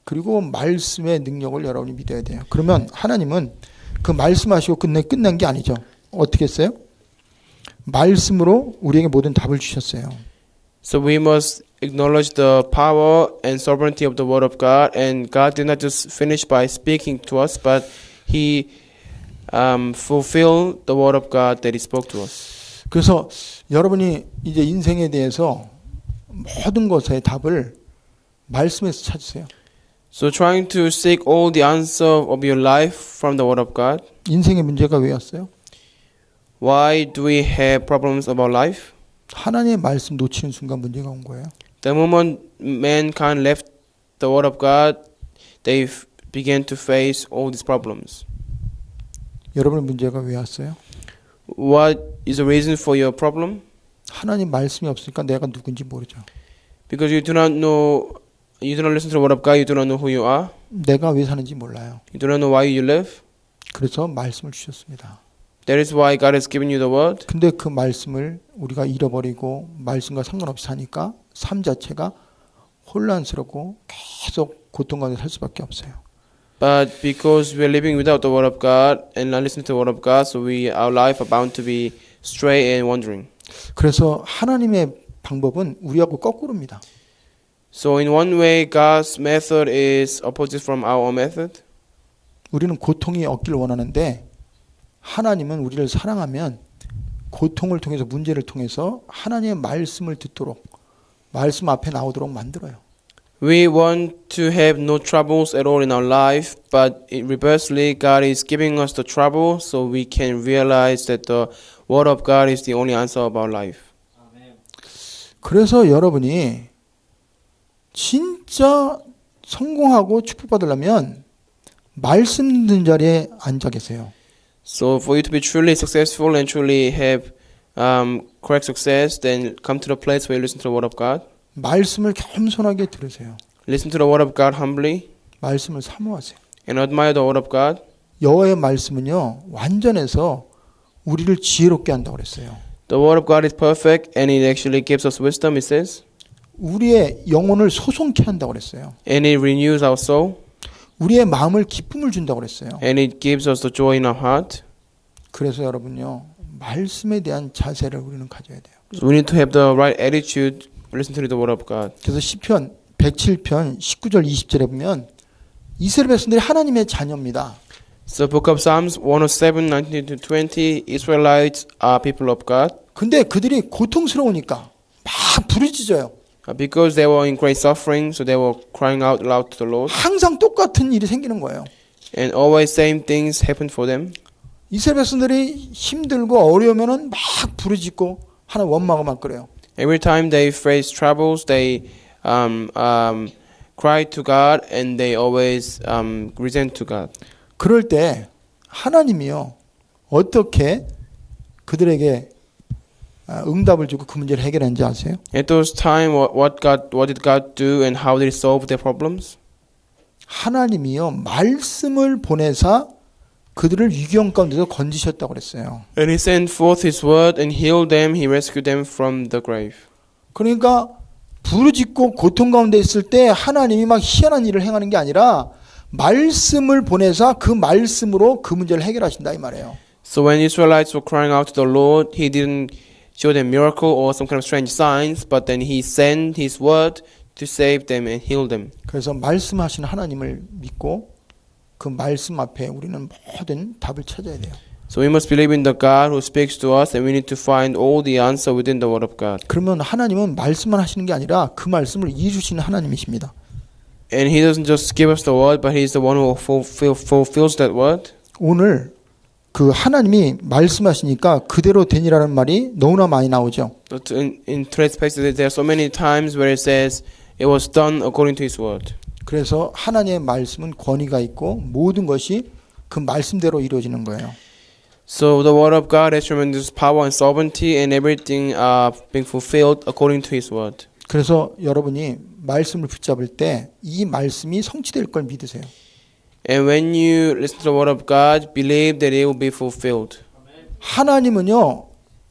[SPEAKER 1] 그리고 말씀의 능력을 여러분이 믿어야 돼요. 그러면 하나님은 그 말씀하시고 끝난 게 아니죠. 어떻게 했어요? 말씀으로 우리에게 모든 답을 주셨어요.
[SPEAKER 2] So we must acknowledge the power and sovereignty of the word of God. And God did not just finish by speaking to us, but He fulfilled the word of God that He spoke to us.
[SPEAKER 1] 그래서 여러분이 이제 인생에 대해서 모든 것의 답을 말씀에서 찾으세요.
[SPEAKER 2] So trying to seek all the answer of your life from the word of God.
[SPEAKER 1] 인생의 문제가 왜 왔어요?
[SPEAKER 2] Why do we have problems of our life?
[SPEAKER 1] 하나님의 말씀 놓치는 순간 문제가 온 거예요.
[SPEAKER 2] The moment mankind left the word of God, they began to face all these problems.
[SPEAKER 1] 여러분의 문제가 왜 왔어요?
[SPEAKER 2] What is the reason for your problem?
[SPEAKER 1] 하나님 말씀이 없으니까 내가 누군지 모르죠.
[SPEAKER 2] Because you do not know, you do not listen to the word of God, you do not know who you are,
[SPEAKER 1] 내가 왜 사는지 몰라요.
[SPEAKER 2] you do not know why you live.
[SPEAKER 1] 그래서 말씀을 주셨습니다.
[SPEAKER 2] That is why God has given you the word.
[SPEAKER 1] 근데 그 말씀을 우리가 잃어버리고 말씀과 상관없이 사니까 삶 자체가 혼란스럽고 계속 고통 가운데 살 수밖에 없어요.
[SPEAKER 2] But because we are living without the word of God and not listening to the word of God, so our life are bound to be stray and wandering.
[SPEAKER 1] 그래서 하나님의 방법은 우리하고 거꾸로입니다.
[SPEAKER 2] So in one way, God's method is opposite from our method.
[SPEAKER 1] 우리는 고통이 없기를 원하는데 하나님은 우리를 사랑하면 고통을 통해서 문제를 통해서 하나님의 말씀을 듣도록 말씀 앞에 나오도록 만들어요.
[SPEAKER 2] We want to have no troubles at all in our life, but reversely, God is giving us the trouble so we can realize that the word of God is the only answer of our life.
[SPEAKER 1] 그래서 여러분이 진짜 성공하고 축복받으려면 말씀 듣는 자리에 앉아 계세요.
[SPEAKER 2] So for you to be truly successful and truly have correct success, then come to the place where you listen to the word of God.
[SPEAKER 1] 말씀을 겸손하게 들으세요.
[SPEAKER 2] Listen to the word of God humbly
[SPEAKER 1] 말씀을 사모하세요.
[SPEAKER 2] and admire the word of God.
[SPEAKER 1] 여호와의 말씀은요 완전해서 우리를 지혜롭게 한다고 그랬어요.
[SPEAKER 2] The word of God is perfect and it actually gives us wisdom, it says.
[SPEAKER 1] 우리의 영혼을 소송케 한다고 그랬어요.
[SPEAKER 2] And it renews our soul.
[SPEAKER 1] 우리의 마음을 기쁨을 준다고 그랬어요.
[SPEAKER 2] And it gives us the joy in our heart.
[SPEAKER 1] 그래서 여러분요 말씀에 대한 자세를 우리는 가져야 돼요.
[SPEAKER 2] So we need to have the right attitude to listen to the word of God.
[SPEAKER 1] 그래서 시편 107편 19절 20절에 보면 이스라엘 백성들이 하나님의 자녀입니다.
[SPEAKER 2] So book of Psalms 107, 19 to 20, Israelites are people of God.
[SPEAKER 1] 근데 그들이 고통스러우니까 막 부르짖어요.
[SPEAKER 2] Because they were in great suffering, so they were crying out loud to the Lord.
[SPEAKER 1] 항상 똑같은 일이 생기는 거예요.
[SPEAKER 2] And always same things happened for them.
[SPEAKER 1] 이스라엘 백성들이 힘들고 어려우면은 막 부르짖고 하나님 원망을 막 그래요.
[SPEAKER 2] Every time they face troubles, they cry to God and they always resent to God.
[SPEAKER 1] 그럴 때 하나님이요 어떻게 그들에게 응답을 주고 그 문제를 해결했는지 아세요?
[SPEAKER 2] At those time, what did God do and how did He solve their problems?
[SPEAKER 1] 하나님이요 말씀을 보내사 그들을 위기형 가운데서 건지셨다고 그랬어요.
[SPEAKER 2] And He sent forth His word and healed them. He rescued them from the grave.
[SPEAKER 1] 그러니까 부르짖고 고통 가운데 있을 때 하나님이 막 희한한 일을 행하는 게 아니라 말씀을 보내사 그 말씀으로 그 문제를 해결하신다 이 말이에요.
[SPEAKER 2] So when Israelites were crying out to the Lord, He didn't show them miracle or some kind of strange signs, but then He sent His word to save them and heal them.
[SPEAKER 1] 그래서 말씀하시는 하나님을 믿고 그 말씀 앞에 우리는 모든 답을 찾아야 돼요.
[SPEAKER 2] So we must believe in the God who speaks to us, and we need to find all the answer within the word of God.
[SPEAKER 1] 그러면 하나님은 말씀만 하시는 게 아니라 그 말씀을 이루시는 하나님이십니다.
[SPEAKER 2] And He doesn't just give us the word, but He's the one who fulfills that word.
[SPEAKER 1] 오늘 그 하나님이 말씀하시니까 그대로 되니라는 말이 너무나 많이 나오죠.
[SPEAKER 2] But in today's passage, there are so many times where it says it was done according to His word.
[SPEAKER 1] 그래서 하나님의 말씀은 권위가 있고 모든 것이 그 말씀대로 이루어지는 거예요.
[SPEAKER 2] So the word of God has tremendous power and sovereignty, and everything being fulfilled according to His word.
[SPEAKER 1] 그래서 여러분이 말씀을 붙잡을 때 이 말씀이 성취될 걸 믿으세요.
[SPEAKER 2] And when you listen to the word of God, believe that it will be fulfilled.
[SPEAKER 1] 하나님은요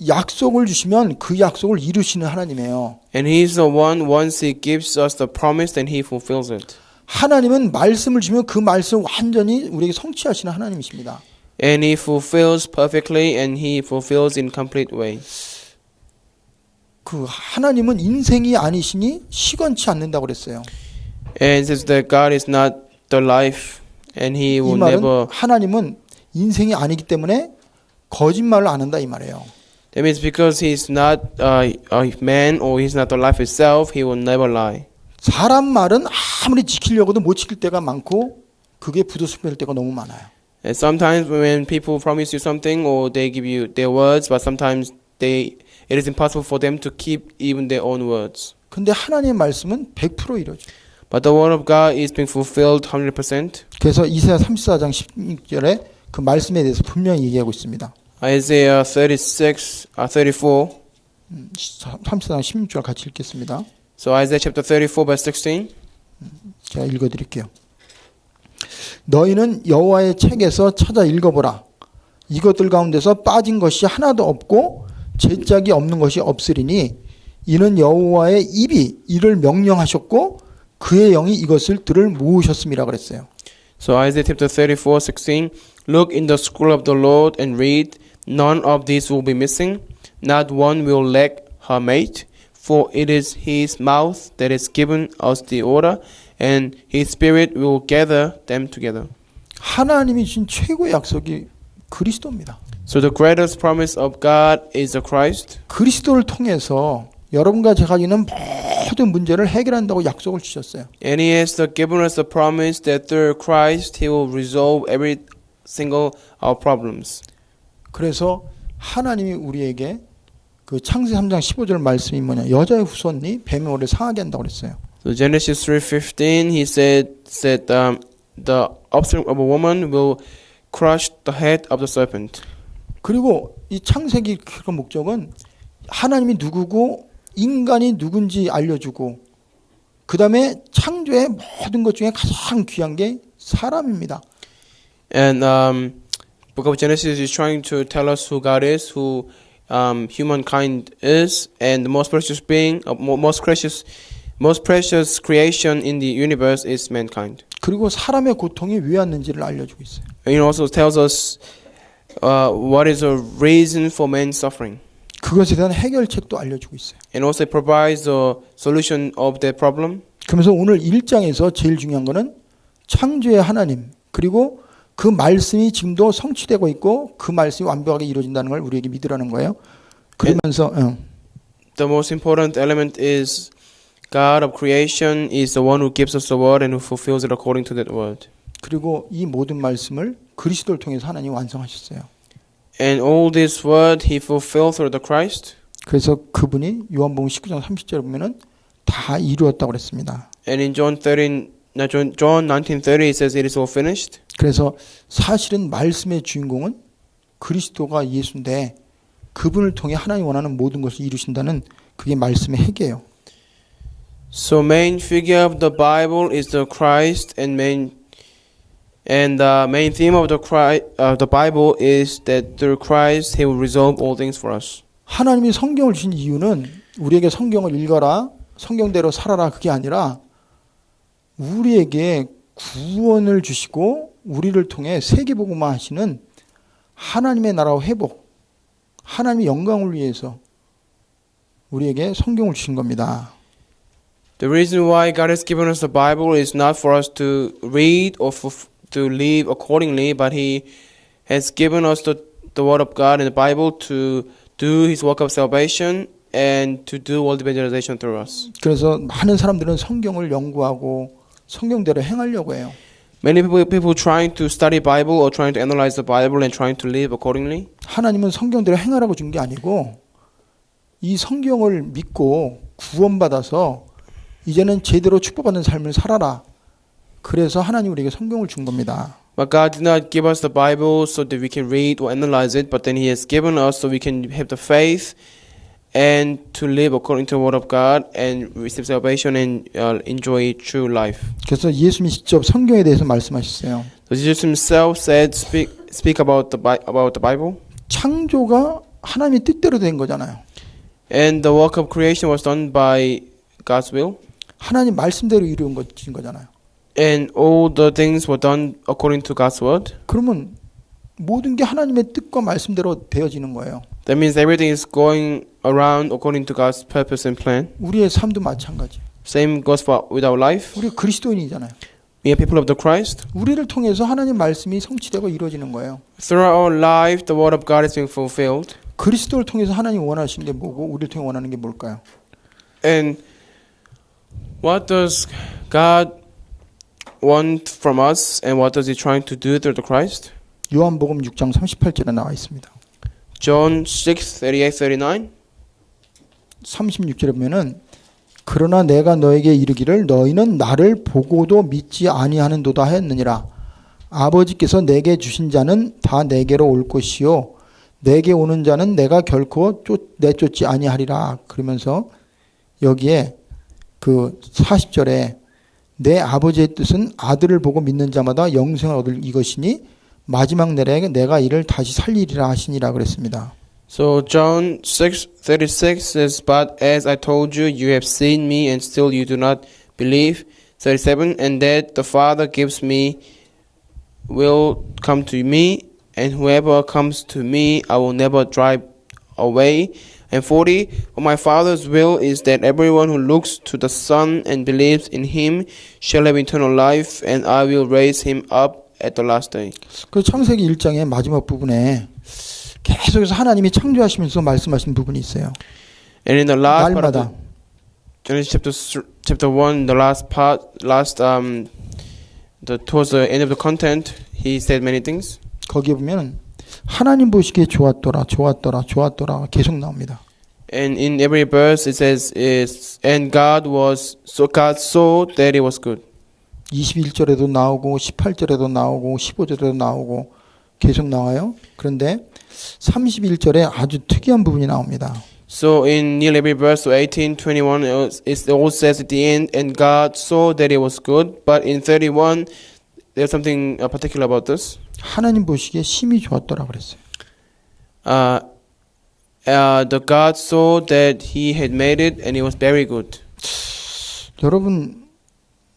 [SPEAKER 1] 약속을 주시면 그 약속을 이루시는 하나님이에요.
[SPEAKER 2] And He is the one, once He gives us the promise, then He fulfills it.
[SPEAKER 1] 하나님은 말씀을 주면 그 말씀을 완전히 우리에게 성취하시는 하나님이십니다.
[SPEAKER 2] And He fulfills perfectly, and He fulfills in complete way.
[SPEAKER 1] 그 하나님은 인생이 아니시니 시건치 않는다고 그랬어요.
[SPEAKER 2] And it says that God is not the life, and He
[SPEAKER 1] 이
[SPEAKER 2] will
[SPEAKER 1] 말은
[SPEAKER 2] never.
[SPEAKER 1] 하나님은 인생이 아니기 때문에 거짓말을 안 한다 이 말이에요.
[SPEAKER 2] That means because He's not a man or He's not the life itself, He will never lie.
[SPEAKER 1] 사람 말은 아무리 지키려고도 못 지킬 때가 많고 그게 부도수될 때가 너무 많아요.
[SPEAKER 2] And sometimes when people promise you something or they give you their words, but sometimes it is impossible for them to keep even their own words.
[SPEAKER 1] 근데 하나님의 말씀은 100% 이루어져.
[SPEAKER 2] But the word of God is being fulfilled 100%.
[SPEAKER 1] 그래서 이사야 34장 16절에 그 말씀에 대해서 분명히 얘기하고 있습니다.
[SPEAKER 2] Isaiah 34.
[SPEAKER 1] 34장 16절 같이 읽겠습니다.
[SPEAKER 2] So Isaiah chapter 34 verse 16.
[SPEAKER 1] 제가 읽어드릴게요. 너희는 여호와의 책에서 찾아 읽어보라. 이것들 가운데서 빠진 것이 하나도 없고 죄짝이 없는 것이 없으리니 이는 여호와의 입이 이를 명령하셨고 그의 영이 이것을 들을 모으셨음이라 그랬어요.
[SPEAKER 2] So Isaiah chapter 34:16. Look in the scroll of the Lord and read. None of these will be missing. Not one will lack her mate. For it is his mouth that has given us the order, and his spirit will gather them together.
[SPEAKER 1] 하나님이 주신 최고의 약속이 그리스도입니다.
[SPEAKER 2] So the greatest promise of God is the Christ.
[SPEAKER 1] 그리스도를 통해서 여러분과 제가 있는 모든 문제를 해결한다고 약속을 주셨어요.
[SPEAKER 2] And he has given us the promise that through Christ he will resolve every single our problems.
[SPEAKER 1] 그래서 하나님이 우리에게 그 창세 3장 15절 말씀이 뭐냐? 여자의 후손이 뱀의 머리를 상하게 한다고 그랬어요.
[SPEAKER 2] So Genesis 3:15 he said the offspring of a woman will crush the head of the serpent.
[SPEAKER 1] 그리고 이 창세기 그 목적은 하나님이 누구고 인간이 누군지 알려주고 그 다음에 창조의 모든 것 중에 가장 귀한 게 사람입니다.
[SPEAKER 2] And Book of Genesis is trying to tell us who God is, who humankind is, and the most precious being, most precious creation in the universe is mankind.
[SPEAKER 1] 그리고 사람의 고통이 왜 왔는지를 알려주고 있어요.
[SPEAKER 2] And it also tells us what is the reason for man's suffering.
[SPEAKER 1] 그것에 대한 해결책도 알려주고 있어요.
[SPEAKER 2] And also provides the solution of that problem.
[SPEAKER 1] 그러면서 오늘 1장에서 제일 중요한 거는 창조의 하나님 그리고 그 말씀이 지금도 성취되고 있고 그 말씀이 완벽하게 이루어진다는 걸 우리에게 믿으라는 거예요. 그러면서
[SPEAKER 2] The most important element is God of creation is the one who gives us the word and who fulfills it according to that word.
[SPEAKER 1] 그리고 이 모든 말씀을 그리스도를 통해서 하나님이 완성하셨어요.
[SPEAKER 2] And all this word he fulfilled through the Christ.
[SPEAKER 1] 그래서 그분이 요한복음 19장 30절에 보면은 다 이루었다고 그랬습니다.
[SPEAKER 2] And in John 19:30 it says it is all finished.
[SPEAKER 1] 그래서 사실은 말씀의 주인공은 그리스도가 예수인데 그분을 통해 하나님 원하는 모든 것을 이루신다는 그게 말씀의 핵이에요.
[SPEAKER 2] So main figure of the Bible is the Christ, and the main theme of the Bible is that through Christ He will resolve all things for us.
[SPEAKER 1] 하나님이 성경을 주신 이유는 우리에게 성경을 읽어라, 성경대로 살아라 그게 아니라 우리에게 구원을 주시고 우리를 통해 세계복음화 하시는 하나님의 나라와 회복, 하나님의 영광을 위해서 우리에게 성경을 주신 겁니다.
[SPEAKER 2] The reason why God has given us the Bible is not for us to read or to live accordingly, but He has given us the Word of God in the Bible to do His work of salvation and to do all the evangelization through us.
[SPEAKER 1] 그래서 많은 사람들은 성경을 연구하고 성경대로 행하려고 해요.
[SPEAKER 2] Many people trying to study Bible or trying to analyze the Bible and trying to live accordingly.
[SPEAKER 1] 하나님은 성경대로 행하라고 준 게 아니고 이 성경을 믿고 구원받아서 이제는 제대로 축복받는 삶을 살아라. 그래서 하나님 우리에게 성경을 준 겁니다.
[SPEAKER 2] But God did not give us the Bible so that we can read or analyze it, but then He has given us so we can have the faith and to live according to the Word of God and receive salvation and enjoy true life.
[SPEAKER 1] 그래서 예수님이 직접 성경에 대해서 말씀하셨어요.
[SPEAKER 2] So Jesus Himself said, "Speak about the Bible."
[SPEAKER 1] 창조가 하나님의 뜻대로 된 거잖아요.
[SPEAKER 2] And the work of creation was done by God's will.
[SPEAKER 1] 하나님 말씀대로 이루어진 거잖아요.
[SPEAKER 2] And all the things were done according to God's word.
[SPEAKER 1] 그러면 모든 게 하나님의 뜻과 말씀대로 되어지는 거예요.
[SPEAKER 2] That means everything is going around according to God's purpose and plan.
[SPEAKER 1] 우리의 삶도 마찬가지.
[SPEAKER 2] Same goes with our life.
[SPEAKER 1] 우리 그리스도인이잖아요.
[SPEAKER 2] We are people of the Christ.
[SPEAKER 1] 우리를 통해서 하나님 말씀이 성취되고 이루어지는 거예요.
[SPEAKER 2] Throughout our life, the word of God is being fulfilled.
[SPEAKER 1] 그리스도를 통해서 하나님 원하시는 게 뭐고 우리를 통해 원하는 게 뭘까요?
[SPEAKER 2] And what does God want from us and what does He trying to do through the Christ?
[SPEAKER 1] 요한복음 6장 38절에 나와 있습니다.
[SPEAKER 2] John 6, 38, 39.
[SPEAKER 1] 36절에 보면은 그러나 내가 너에게 이르기를 너희는 나를 보고도 믿지 아니하는도다 했느니라. 아버지께서 내게 주신 자는 다 내게로 올 것이요 내게 오는 자는 내가 결코 내쫓지 아니하리라. 그러면서 여기에 그 40절에 내 아버지의 뜻은 아들을 보고 믿는 자마다 영생을 얻을 이것이니 마지막 날에 내가 이를 다시 살리리라 하시니라 그랬습니다.
[SPEAKER 2] So John 6:36 says, "But as I told you, you have seen me, and still you do not believe." 37, "And that the Father gives me will come to me, and whoever comes to me, I will never drive away." And 40, "For my Father's will is that everyone who looks to the Son and believes in Him shall have eternal life, and I will raise him up at the last day."
[SPEAKER 1] 그 창세기 1장의 마지막 부분에 계속해서 하나님이 창조하시면서 말씀하신 부분이 있어요.
[SPEAKER 2] And in the last part of
[SPEAKER 1] 날마다
[SPEAKER 2] Genesis chapter 1, the last part, towards the end of the content, he said many things.
[SPEAKER 1] 거기에 보면 하나님 보시기에 좋았더라 좋았더라 좋았더라 계속 나옵니다.
[SPEAKER 2] And in every verse it says, "And God saw that it was good."
[SPEAKER 1] 21절에도 나오고 18절에도 나오고 15절에도 나오고 계속 나와요. 그런데 31절에 아주 특이한 부분이 나옵니다.
[SPEAKER 2] So in nearly every verse, so 18, 21, it all says at the end, "And God saw that it was good." But in 31, there's something particular about this.
[SPEAKER 1] 하나님 보시기에 심히 좋았더라 그랬어요.
[SPEAKER 2] The God saw that He had made it, and it was very good.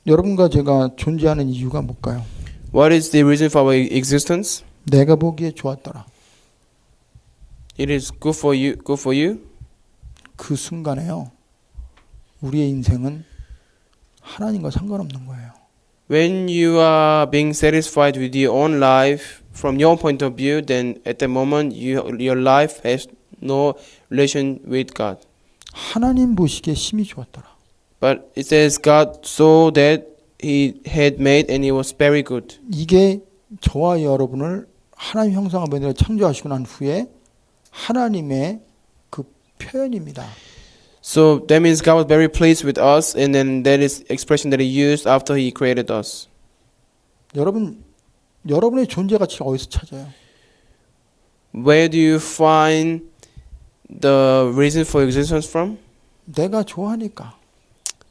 [SPEAKER 1] 여러분과 제가 존재하는 이유가 뭘까요?
[SPEAKER 2] What is the reason for our existence?
[SPEAKER 1] 내가 보기에 좋았더라.
[SPEAKER 2] It is good for you. Good for you.
[SPEAKER 1] 그 순간에요. 우리의 인생은 하나님과 상관없는 거예요.
[SPEAKER 2] When you are being satisfied with your own life from your point of view, then at the moment your life has no relation with God.
[SPEAKER 1] 하나님 보시기에 심히 좋았더라.
[SPEAKER 2] But it says God saw that He had made, and it was very good.
[SPEAKER 1] 이게 저와 여러분을 하나님 형상과 모델로 창조하시고 난 후에 하나님의 그 표현입니다.
[SPEAKER 2] So that means God was very pleased with us, and then that is expression that He used after He created us.
[SPEAKER 1] 여러분의 존재 가치를 어디서 찾아요?
[SPEAKER 2] Where do you find the reason for existence from?
[SPEAKER 1] 내가 좋아하니까.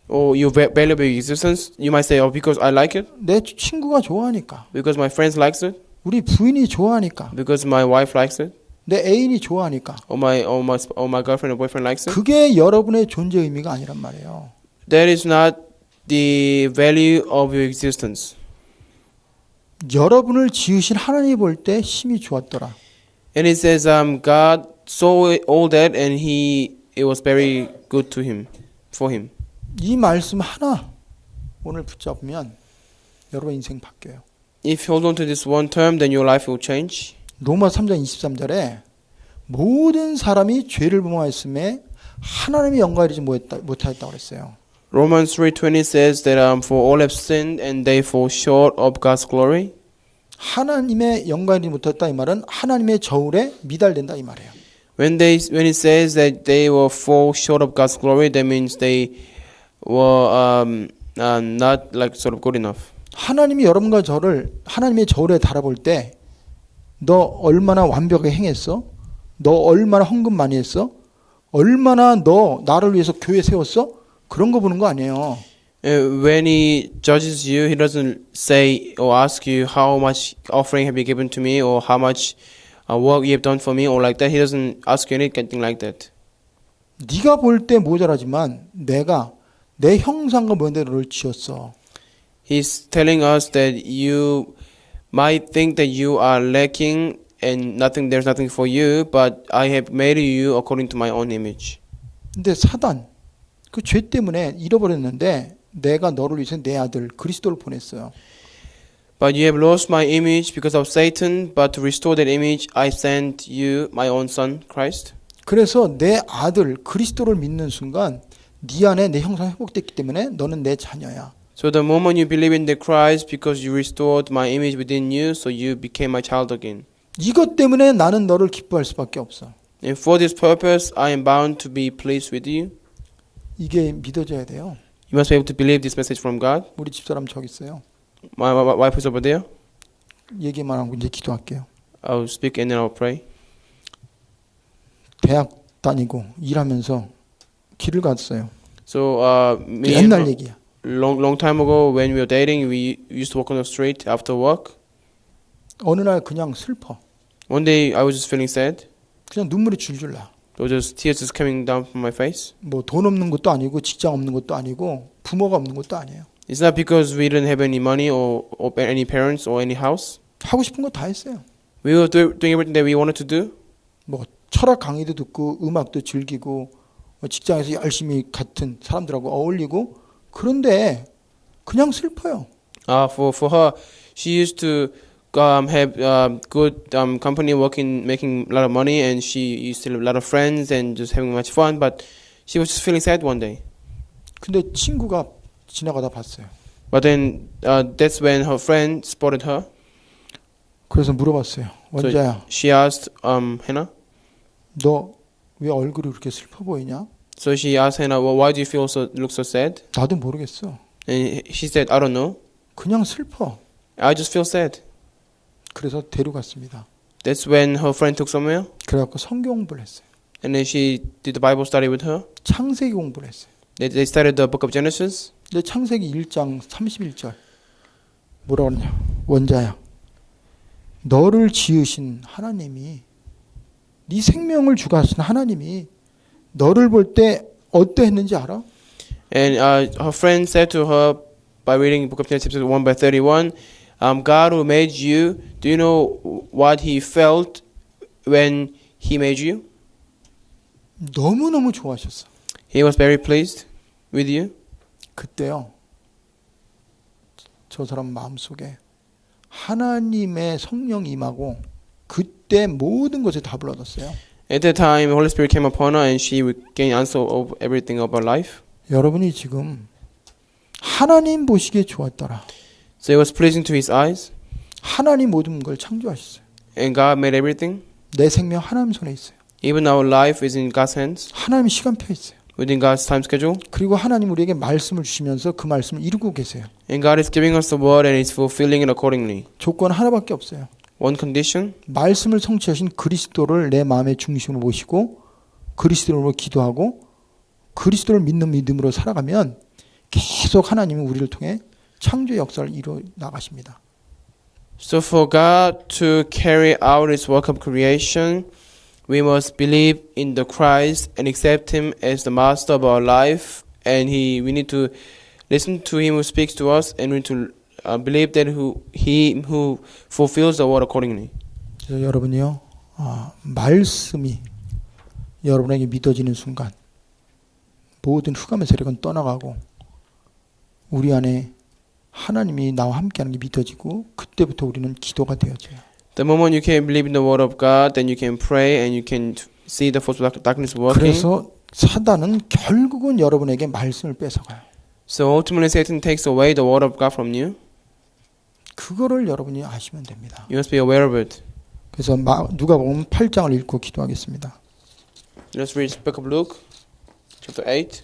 [SPEAKER 2] Or your valuable existence? You might say, "Oh, because I like it."
[SPEAKER 1] 내 친구가 좋아하니까.
[SPEAKER 2] Because my friends likes it.
[SPEAKER 1] 우리 부인이 좋아하니까.
[SPEAKER 2] Because my wife likes it.
[SPEAKER 1] 내 애인이 좋아하니까.
[SPEAKER 2] Or my girlfriend or boyfriend likes it.
[SPEAKER 1] 그게 여러분의 존재 의미가 아니란 말이에요.
[SPEAKER 2] That is not the value of your existence.
[SPEAKER 1] 여러분을 지으신 하나님이 볼 때 심히 좋았더라.
[SPEAKER 2] And it says, God saw all that, and it was very good to him, for him.
[SPEAKER 1] 이 말씀 하나 오늘 붙잡으면 여러분 인생 바뀌어요.
[SPEAKER 2] If you hold on to this one term, then your life will change.
[SPEAKER 1] 로마 3장 23절에 모든 사람이 죄를 범하였음에 하나님의 영광을 이루지 못하였다고 그랬어요.
[SPEAKER 2] Romans 3:20 says that for all have sinned and they fall short of God's glory.
[SPEAKER 1] 하나님의 영광을 이루지 못했다 이 말은 하나님의 저울에 미달된다 이 말이에요.
[SPEAKER 2] When it says that they will fall short of God's glory, that means they were not like sort of good enough.
[SPEAKER 1] 하나님이 여러분과 저를 하나님의 저울에 달아볼 때 너 얼마나 완벽하게 행했어? 너 얼마나 헌금 많이 했어? 얼마나 너 나를 위해서 교회 세웠어? 그런 거 보는 거 아니에요.
[SPEAKER 2] When he judges you, he doesn't say or ask you how much offering have you given to me or how much work you have done for me or like that. He doesn't ask you anything like that.
[SPEAKER 1] 네가 볼 때 모자라지만 내가 내 형상과 모델로 너를 지었어.
[SPEAKER 2] He's telling us that you might think that you are lacking and there's nothing for you, but I have made you according to my own image.
[SPEAKER 1] 근데 사단 그 죄 때문에 잃어버렸는데 내가 너를 위해서 내 아들 그리스도를 보냈어요.
[SPEAKER 2] But you have lost my image because of Satan, but to restore that image I sent you my own son Christ.
[SPEAKER 1] 그래서 내 아들 그리스도를 믿는 순간 네 안에 내 형상이 회복됐기 때문에 너는 내 자녀야.
[SPEAKER 2] So the moment you believe in the Christ, because you restored my image within you, so you became my child again.
[SPEAKER 1] 이것 때문에 나는 너를 기뻐할 수밖에 없어.
[SPEAKER 2] And for this purpose, I am bound to be pleased with you.
[SPEAKER 1] 이게 믿어져야 돼요.
[SPEAKER 2] You must be able to believe this message from God.
[SPEAKER 1] 우리 집사람 저기 있어요.
[SPEAKER 2] My wife is over there.
[SPEAKER 1] 얘기만 하고 이제 기도할게요.
[SPEAKER 2] I'll speak and then I'll pray.
[SPEAKER 1] 대학 다니고 일하면서 길을 갔어요.
[SPEAKER 2] So, me
[SPEAKER 1] 옛날
[SPEAKER 2] and
[SPEAKER 1] 얘기야.
[SPEAKER 2] long time ago, when we were dating, we used to walk on the street after work.
[SPEAKER 1] 어느 날 그냥 슬퍼.
[SPEAKER 2] One day, I was just feeling sad.
[SPEAKER 1] 그냥 눈물이 줄줄 나.
[SPEAKER 2] There were just tears just coming down from my face.
[SPEAKER 1] 뭐 돈 없는 것도 아니고 직장 없는 것도 아니고 부모가 없는 것도 아니에요.
[SPEAKER 2] It's not because we didn't have any money or any parents or any house.
[SPEAKER 1] 하고 싶은 거 다 했어요.
[SPEAKER 2] We were doing everything that we wanted to do.
[SPEAKER 1] 뭐 철학 강의도 듣고 음악도 즐기고 직장에서 열심히 같은 사람들하고 어울리고 그런데 그냥 슬퍼요.
[SPEAKER 2] For her, she used to have good company, working, making a lot of money, and she used to have a lot of friends and just having much fun. But she was just feeling sad one day.
[SPEAKER 1] 근데 친구가 지나가다 봤어요.
[SPEAKER 2] But then that's when her friend spotted her.
[SPEAKER 1] 그래서 물어봤어요. 원자야,
[SPEAKER 2] She asked Hannah.
[SPEAKER 1] 너 왜 얼굴이 그렇게 슬퍼 보이냐?
[SPEAKER 2] So she asked Hannah, well, why do you look so sad?
[SPEAKER 1] 나도 모르겠어.
[SPEAKER 2] And she said, I don't know.
[SPEAKER 1] 그냥 슬퍼.
[SPEAKER 2] I just feel sad.
[SPEAKER 1] 그래서 데려갔습니다.
[SPEAKER 2] That's when her friend took somewhere.
[SPEAKER 1] 그래갖고 성경 공부를 했어요.
[SPEAKER 2] And then she did the Bible study with her.
[SPEAKER 1] 창세기 공부를 했어요.
[SPEAKER 2] They studied the book of Genesis.
[SPEAKER 1] 근데 창세기 1장 31절 뭐라 그러냐? 원자야, 너를 지으신 하나님이 네 생명을 주가 하신 하나님이 너를 볼 때 어떠했는지 알아?
[SPEAKER 2] And her friend said to her by reading the book of Genesis 1 by 31, God who made you, do you know what he felt when he made you?
[SPEAKER 1] 너무너무 좋아하셨어.
[SPEAKER 2] He was very pleased with you.
[SPEAKER 1] 그때요. 저 사람 마음속에 하나님의 성령이 임하고 그때 모든 것에 답을 얻었어요.
[SPEAKER 2] At that time, the Holy Spirit came upon her and she gained answer of everything of her life.
[SPEAKER 1] 여러분이 지금 하나님 보시기에 좋았더라.
[SPEAKER 2] So it was pleasing to his eyes.
[SPEAKER 1] 하나님 모든 걸 창조하셨어요.
[SPEAKER 2] And God made everything.
[SPEAKER 1] 내 생명 하나님 손에 있어요.
[SPEAKER 2] Even our life is in God's hands,
[SPEAKER 1] 하나님 시간표 있어요.
[SPEAKER 2] within God's time schedule.
[SPEAKER 1] 그리고 하나님 우리에게 말씀을 주시면서 그 말씀을 이루고 계세요.
[SPEAKER 2] And God is giving us the word and is fulfilling it accordingly.
[SPEAKER 1] 조건 하나밖에 없어요.
[SPEAKER 2] One condition,
[SPEAKER 1] 말씀을 성취하신 그리스도를 내 마음의 중심으로 모시고 그리스도로 기도하고 그리스도를 믿는 믿음으로 살아가면 계속 하나님이 우리를 통해 창조 역사를 이루어 나가십니다.
[SPEAKER 2] so for God to carry out his work of creation, we must believe in the Christ and accept him as the master of our life, and we need to listen to him who speaks to us, and we need to believe that he who fulfills the word accordingly.
[SPEAKER 1] 그래서 여러분이요, 말씀이 여러분에게 믿어지는 순간 모든 흑암의 세력은 떠나가고 우리 안에 하나님이 나와 함께하는 게 믿어지고 그때부터 우리는 기도가 되어져요.
[SPEAKER 2] The moment you can believe in the word of God, then you can pray and you can see the force of darkness working.
[SPEAKER 1] 그래서 사단은 결국은 여러분에게 말씀을 뺏어가요.
[SPEAKER 2] So ultimately Satan takes away the word of God from you.
[SPEAKER 1] 그거를 여러분이 아시면 됩니다.
[SPEAKER 2] You must be aware of it.
[SPEAKER 1] 그래서 누가복음 8장을 읽고 기도하겠습니다.
[SPEAKER 2] Let's read the book of Luke, chapter 8.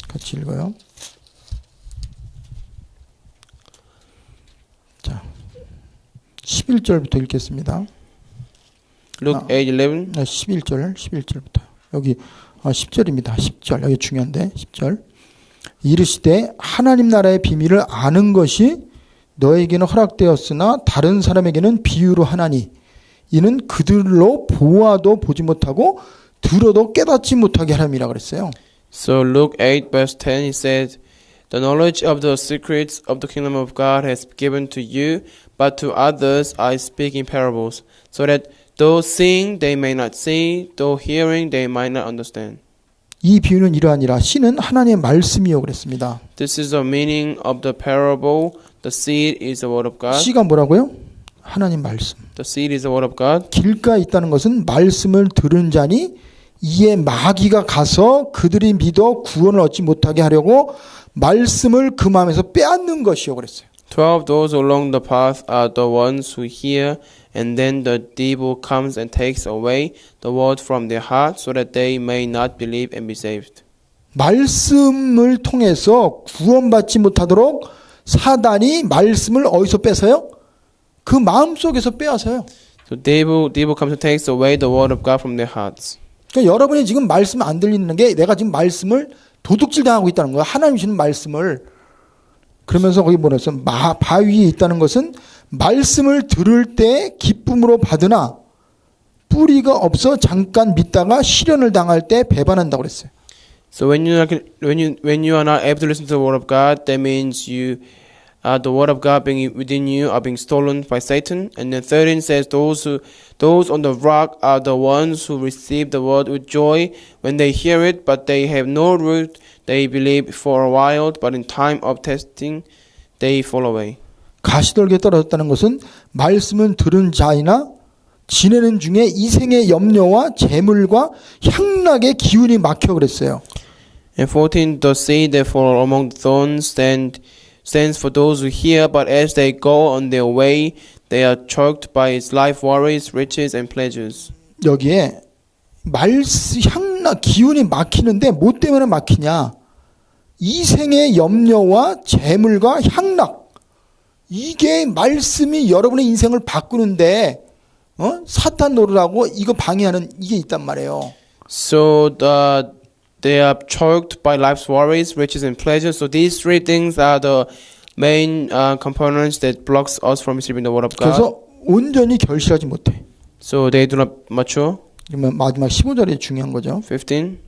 [SPEAKER 1] 같이 읽어요. 자, 11절부터 읽겠습니다.
[SPEAKER 2] Luke 8:11.
[SPEAKER 1] 11절부터. 여기 10절입니다. 10절. 여기 중요한데 10절. 이르시되 하나님 나라의 비밀을 아는 것이 너에게는 허락되었으나 다른 사람에게는 비유로 하나니 이는 그들로 보아도 보지 못하고 들어도 깨닫지 못하게 하람이라 그랬어요.
[SPEAKER 2] So Luke 8 verse 10, he said, the knowledge of the secrets of the kingdom of God has been given to you, but to others I speak in parables, so that though seeing they may not see, though hearing they might not understand.
[SPEAKER 1] 이 비유는 이러하니라. 씨는 하나님의 말씀이요 그랬습니다.
[SPEAKER 2] This is the meaning of the parable. The seed is the word of God.
[SPEAKER 1] 씨가 뭐라고요? 하나님 말씀.
[SPEAKER 2] The seed is the word of God.
[SPEAKER 1] 길가에 있다는 것은 말씀을 들은 자니 이에 마귀가 가서 그들이 믿어 구원을 얻지 못하게 하려고 말씀을 그 마음에서 빼앗는 것이요 그랬어요.
[SPEAKER 2] 12 those along the path are the ones who hear, and then the devil comes and takes away the word from their heart, so that they may not believe and be saved.
[SPEAKER 1] 말씀을 통해서 구원받지 못하도록 사단이 말씀을 어디서 뺏어요? 그 마음속에서 빼앗아요.
[SPEAKER 2] So devil comes and takes away the word of God from their hearts.
[SPEAKER 1] 그러니까 여러분이 지금 말씀 안 들리는 게 내가 지금 말씀을 도둑질 당하고 있다는 거예요. 하나님 주시는 말씀을. 그러면서 거기 뭐랬어? 바위에 있다는 것은 말씀을 들을 때 기쁨으로 받으나 뿌리가 없어 잠깐 믿다가 시련을 당할 때 배반한다고 그랬어요.
[SPEAKER 2] So when you are not able to listen to the word of God, that means the word of God being within you are being stolen by Satan. And then 13 says those on the rock are the ones who receive the word with joy when they hear it, but they have no root. They believe for a while, but in time of testing, they fall away.
[SPEAKER 1] 가시떨기에 떨어졌다는 것은 말씀은 들은 자이나 지내는 중에 이생의 염려와 재물과 향락의 기운이 막혀 그랬어요.
[SPEAKER 2] And 14, the seed that fall among the thorns stands for those who hear, but as they go on their way, they are choked by its life worries, riches, and pleasures.
[SPEAKER 1] 여기에 향락 기운이 막히는데 뭐 때문에 막히냐? 이생의 염려와 재물과 향락. 이게 말씀이 여러분의 인생을 바꾸는데 사탄 노릇하고 이거 방해하는 이게 있단 말이에요.
[SPEAKER 2] So they are choked by life's worries, riches, and pleasures. So these three things are the main components that blocks us from receiving the word of God.
[SPEAKER 1] 그래서 온전히 결실하지 못해.
[SPEAKER 2] So they do not mature.
[SPEAKER 1] 그러면 마지막 15절이 중요한 거죠.
[SPEAKER 2] 15.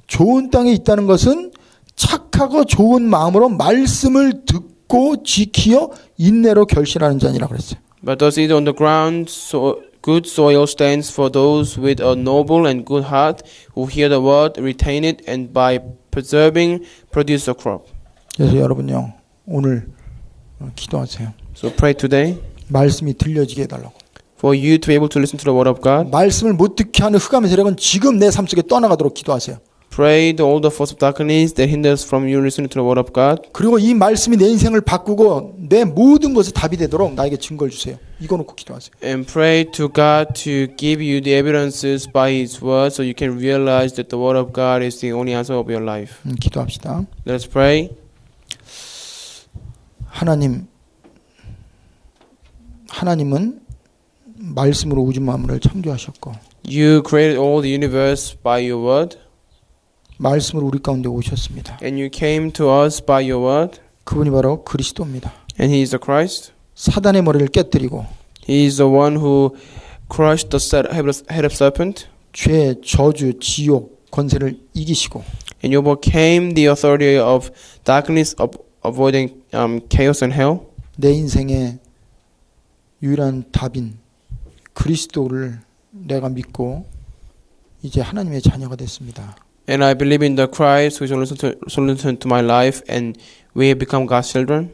[SPEAKER 1] 좋은 땅에 있다는 것은 착하고 좋은 마음으로 말씀을 듣고 지키어 인내로 결실하는 자니라 그랬어요.
[SPEAKER 2] But the seed on the ground, so good soil stands for those with a noble and good heart who hear the word, retain it, and by preserving produce a crop.
[SPEAKER 1] 그래서 여러분요 오늘 기도하세요.
[SPEAKER 2] So pray today
[SPEAKER 1] 말씀이 들려지게 해달라고.
[SPEAKER 2] for you to be able to listen to the word of God.
[SPEAKER 1] 말씀을 못 듣게 하는 흑암의 세력은 지금 내 삶 속에 떠나가도록 기도하세요.
[SPEAKER 2] Pray all the force of darkness that hinders from you listening to the word of God.
[SPEAKER 1] 그리고 이 말씀이 내 인생을 바꾸고 내 모든 것에 답이 되도록 나에게 증거를 주세요. 이거 놓고 기도하세요.
[SPEAKER 2] And pray to God to give you the evidences by His word so you can realize that the word of God is the only answer of your life.
[SPEAKER 1] 기도합시다.
[SPEAKER 2] Let us pray.
[SPEAKER 1] 하나님은 말씀으로 우주 만물을 창조하셨고
[SPEAKER 2] You created all the universe by your word.
[SPEAKER 1] 말씀으로 우리 가운데 오셨습니다.
[SPEAKER 2] And you came to us by your word.
[SPEAKER 1] 그분이 바로 그리스도입니다.
[SPEAKER 2] And He is the Christ.
[SPEAKER 1] 사단의 머리를 깨뜨리고
[SPEAKER 2] He is the one who crushed the head of serpent.
[SPEAKER 1] 죄, 저주, 지옥, 권세를 이기시고
[SPEAKER 2] And you overcame the authority of darkness, avoiding chaos and hell.
[SPEAKER 1] 내 인생의 유일한 답인 그리스도를 내가 믿고 이제 하나님의 자녀가 됐습니다.
[SPEAKER 2] And I believe in the Christ who is a solution to my life, and we have become God's children.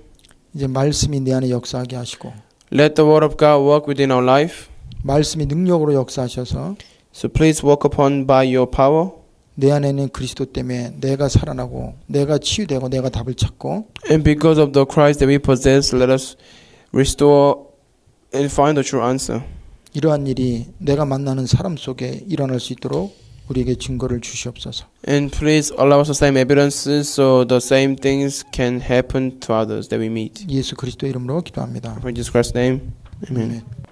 [SPEAKER 1] 이제 말씀이 내 안에 역사하게 하시고
[SPEAKER 2] Let the word of God work within our life.
[SPEAKER 1] 말씀이 능력으로 역사하셔서
[SPEAKER 2] So please walk upon by your power.
[SPEAKER 1] 내 안에 있는 그리스도 때문에 내가 살아나고 내가 치유되고 내가 답을 찾고
[SPEAKER 2] And because of the Christ that we possess, let us restore and find the true answer.
[SPEAKER 1] 이러한 일이 내가 만나는 사람 속에 일어날 수 있도록 우리에게 증거를 주시옵소서.
[SPEAKER 2] And please allow us the same evidences so the same things can happen to others that we meet.
[SPEAKER 1] 예수 그리스도 이름으로 기도합니다.
[SPEAKER 2] In Jesus Christ's name, amen.
[SPEAKER 1] 아멘.